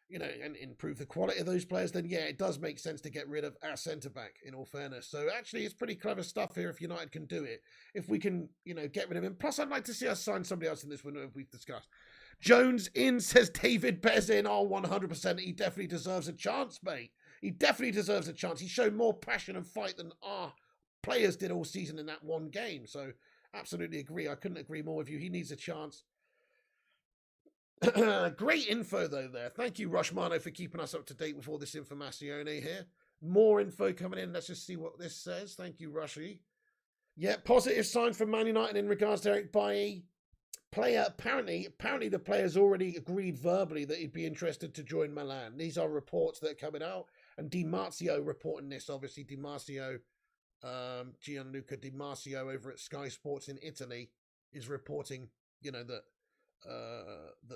and improve the quality of those players, then yeah, it does make sense to get rid of our centre-back, in all fairness. So actually, it's pretty clever stuff here if United can do it. If we can, get rid of him. Plus, I'd like to see us sign somebody else in this window, if we've discussed. Jones in, says David Bez in. Oh, 100%. He definitely deserves a chance, mate. He definitely deserves a chance. He showed more passion and fight than our players did all season in that one game. So absolutely agree. I couldn't agree more with you. He needs a chance. Great info, though, there. Thank you, Rushmano, for keeping us up to date with all this information here. More info coming in. Let's just see what this says. Thank you, Rushy. Yeah, positive signs from Man United in regards to Eric Bailly. Player, apparently the player's already agreed verbally that he'd be interested to join Milan. These are reports that are coming out. And Di Marzio reporting this, obviously. Di Marzio, Gianluca Di Marzio over at Sky Sports in Italy is reporting, that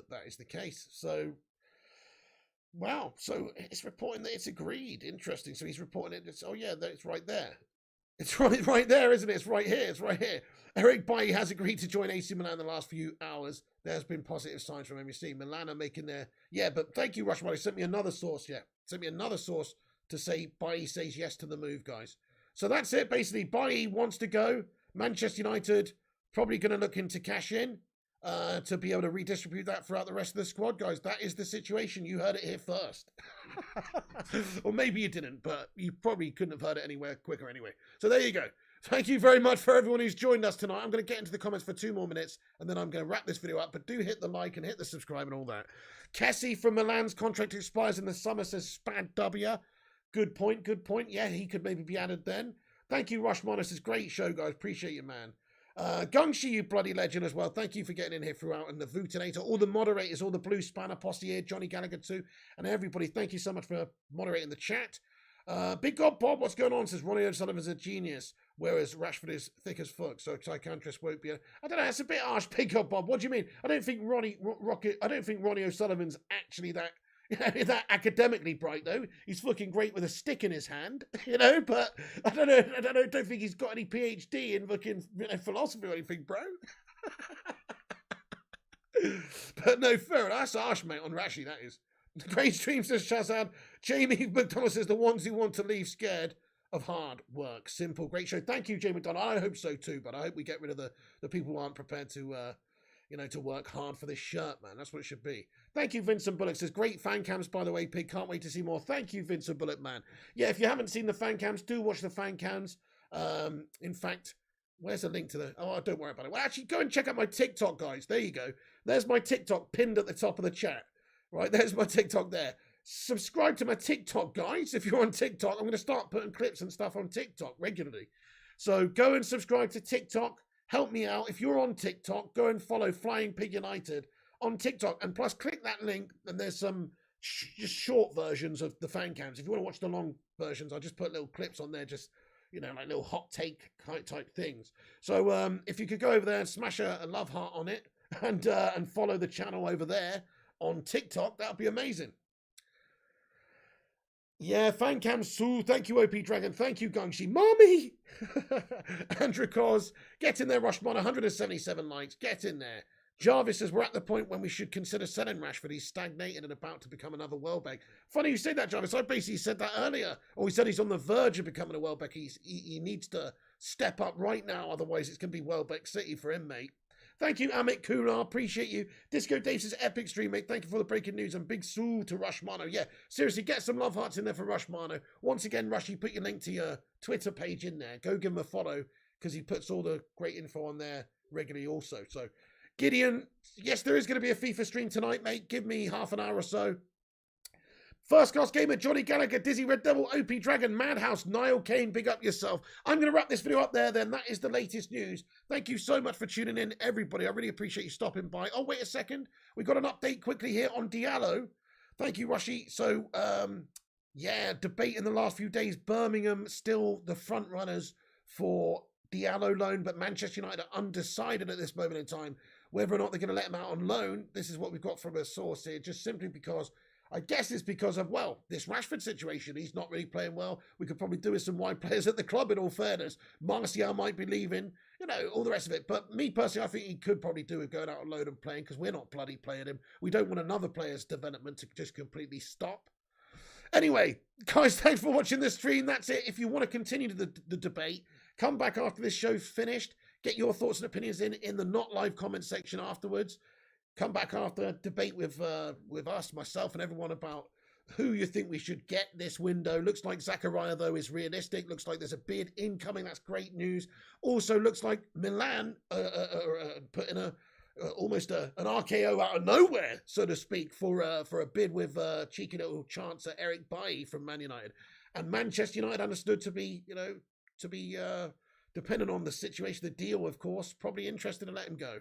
that is the case. So, wow. So it's reporting that it's agreed. Interesting. So he's reporting it. It's right there. It's right there, isn't it? It's right here. It's right here. Eric Bailly has agreed to join AC Milan in the last few hours. There's been positive signs from MUFC. Milan are making their... Yeah, but thank you, Rushmore. He sent me another source, Sent me another source to say Bailly says yes to the move, guys. So that's it. Basically, Bailly wants to go. Manchester United probably going to look into cash in to be able to redistribute that throughout the rest of the squad, guys. That is the situation. You heard it here first. Or maybe you didn't, but you probably couldn't have heard it anywhere quicker anyway. So there you go. Thank you very much for everyone who's joined us tonight. I'm going to get into the comments for 2 more minutes, and then I'm going to wrap this video up. But do hit the like and hit the subscribe and all that. Kessie from Milan's contract expires in the summer, says Spad W. Good point, good point. Yeah, he could maybe be added then. Thank you, Rush Monis. It's a great show, guys. Appreciate you, man. Gungshi, you bloody legend as well. Thank you for getting in here throughout. And the Vutinator, all the moderators, all the Blue Spanner posse here, Johnny Gallagher too, and everybody. Thank you so much for moderating the chat. Big God Bob, what's going on? Says Ronnie O'Sullivan's a genius, whereas Rashford is thick as fuck. So Psychiatrist won't be. I don't know. It's a bit harsh, Big God Bob. What do you mean? I don't think Ronnie O'Sullivan's actually that that academically bright though. He's fucking great with a stick in his hand, But I don't know. I don't think he's got any PhD in fucking philosophy or anything, bro. But no, fair enough. That's harsh, mate. On Rashi, that is. Great stream, says Shazad. Jamie McDonald says the ones who want to leave scared of hard work. Simple. Great show. Thank you, Jamie McDonald. I hope so too, but I hope we get rid of the people who aren't prepared to to work hard for this shirt, man. That's what it should be. Thank you, Vincent Bullock. Says, great fan cams, by the way, Pig. Can't wait to see more. Thank you, Vincent Bullock, man. Yeah, if you haven't seen the fan cams, do watch the fan cams. In fact, where's the link to the... Oh, don't worry about it. Well, actually, go and check out my TikTok, guys. There you go. There's my TikTok pinned at the top of the chat. Right, there's my TikTok there. Subscribe to my TikTok, guys. If you're on TikTok, I'm going to start putting clips and stuff on TikTok regularly. So go and subscribe to TikTok. Help me out. If you're on TikTok, go and follow Flying Pig United on TikTok. And plus, click that link, and there's some just short versions of the fan cams. If you want to watch the long versions, I'll just put little clips on there, just, like little hot take type things. So if you could go over there and smash a love heart on it and follow the channel over there on TikTok, that would be amazing. Yeah, fan cam Sue. Thank you, OP Dragon. Thank you, Gungshi. Mommy! Andrew Cause, get in there, Rushmon. 177 likes. Get in there. Jarvis says, we're at the point when we should consider selling Rashford. He's stagnated and about to become another Welbeck. Funny you say that, Jarvis. I basically said that earlier. Or he said he's on the verge of becoming a Welbeck. He needs to step up right now. Otherwise, it's going to be Welbeck City for him, mate. Thank you, Amit Kunar. Appreciate you. Disco Dave says, epic stream, mate. Thank you for the breaking news. And big sue to Rushmano. Yeah, seriously, get some love hearts in there for Rushmano. Once again, Rushy, put your link to your Twitter page in there. Go give him a follow because he puts all the great info on there regularly also. So, Gideon, yes, there is going to be a FIFA stream tonight, mate. Give me half an hour or so. First Class Gamer, Johnny Gallagher, Dizzy Red Devil, OP Dragon, Madhouse, Niall Kane, big up yourself. I'm going to wrap this video up there then. That is the latest news. Thank you so much for tuning in, everybody. I really appreciate you stopping by. Oh, wait a second. We got an update quickly here on Diallo. Thank you, Rushy. So, yeah, debate in the last few days. Birmingham still the front runners for Diallo loan, but Manchester United are undecided at this moment in time whether or not they're going to let him out on loan. This is what we've got from a source here, just simply because I guess it's because of, well, this Rashford situation. He's not really playing well. We could probably do with some wide players at the club, in all fairness. Martial might be leaving, you know, all the rest of it. But me personally, I think he could probably do with going out on loan and playing, because we're not bloody playing him. We don't want another player's development to just completely stop. Anyway, guys, thanks for watching this stream. That's it. If you want to continue the debate, come back after this show's finished. Get your thoughts and opinions in the not live comment section afterwards. Come back after, debate with us, myself, and everyone about who you think we should get this window. Looks like Zakaria, though, is realistic. Looks like there's a bid incoming. That's great news. Also, looks like Milan put in almost an RKO out of nowhere, so to speak, for a bid with cheeky little chance at Eric Bailly from Man United. And Manchester United understood to be, you know, depending on the situation, the deal, of course, probably interested to let him go.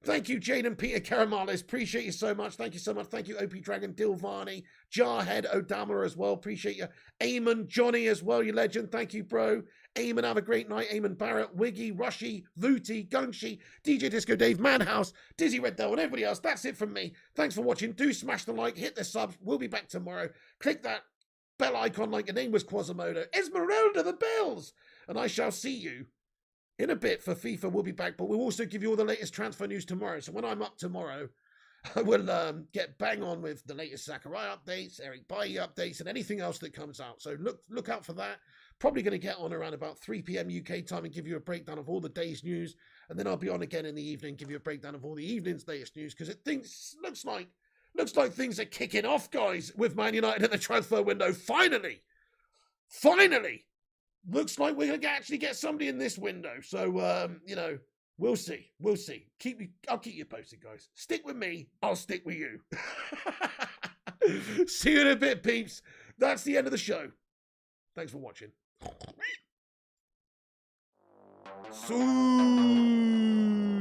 Thank you, Jaden Peter Karamales. Appreciate you so much. Thank you so much. Thank you, OP Dragon, Dilvani, Jarhead, O'Damler as well. Appreciate you. Eamon, Johnny as well, you legend. Thank you, bro. Eamon, have a great night. Eamon Barrett, Wiggy, Rushy, Vooty, Gungshi, DJ Disco Dave, Manhouse, Dizzy Red Devil, and everybody else. That's it from me. Thanks for watching. Do smash the like, hit the subs. We'll be back tomorrow. Click that bell icon like your name was Quasimodo. Esmeralda the bells. And I shall see you in a bit for FIFA. We'll be back, but we'll also give you all the latest transfer news tomorrow. So when I'm up tomorrow, I will get bang on with the latest Zakaria updates, Eric Bailly updates, and anything else that comes out. So look out for that. Probably going to get on around about 3 p.m. UK time and give you a breakdown of all the day's news. And then I'll be on again in the evening, give you a breakdown of all the evening's latest news, because looks like things are kicking off, guys, with Man United at the transfer window. Finally! Looks like we're going to actually get somebody in this window. So, you know, we'll see. I'll keep you posted, guys. Stick with me. I'll stick with you. See you in a bit, peeps. That's the end of the show. Thanks for watching. Soon.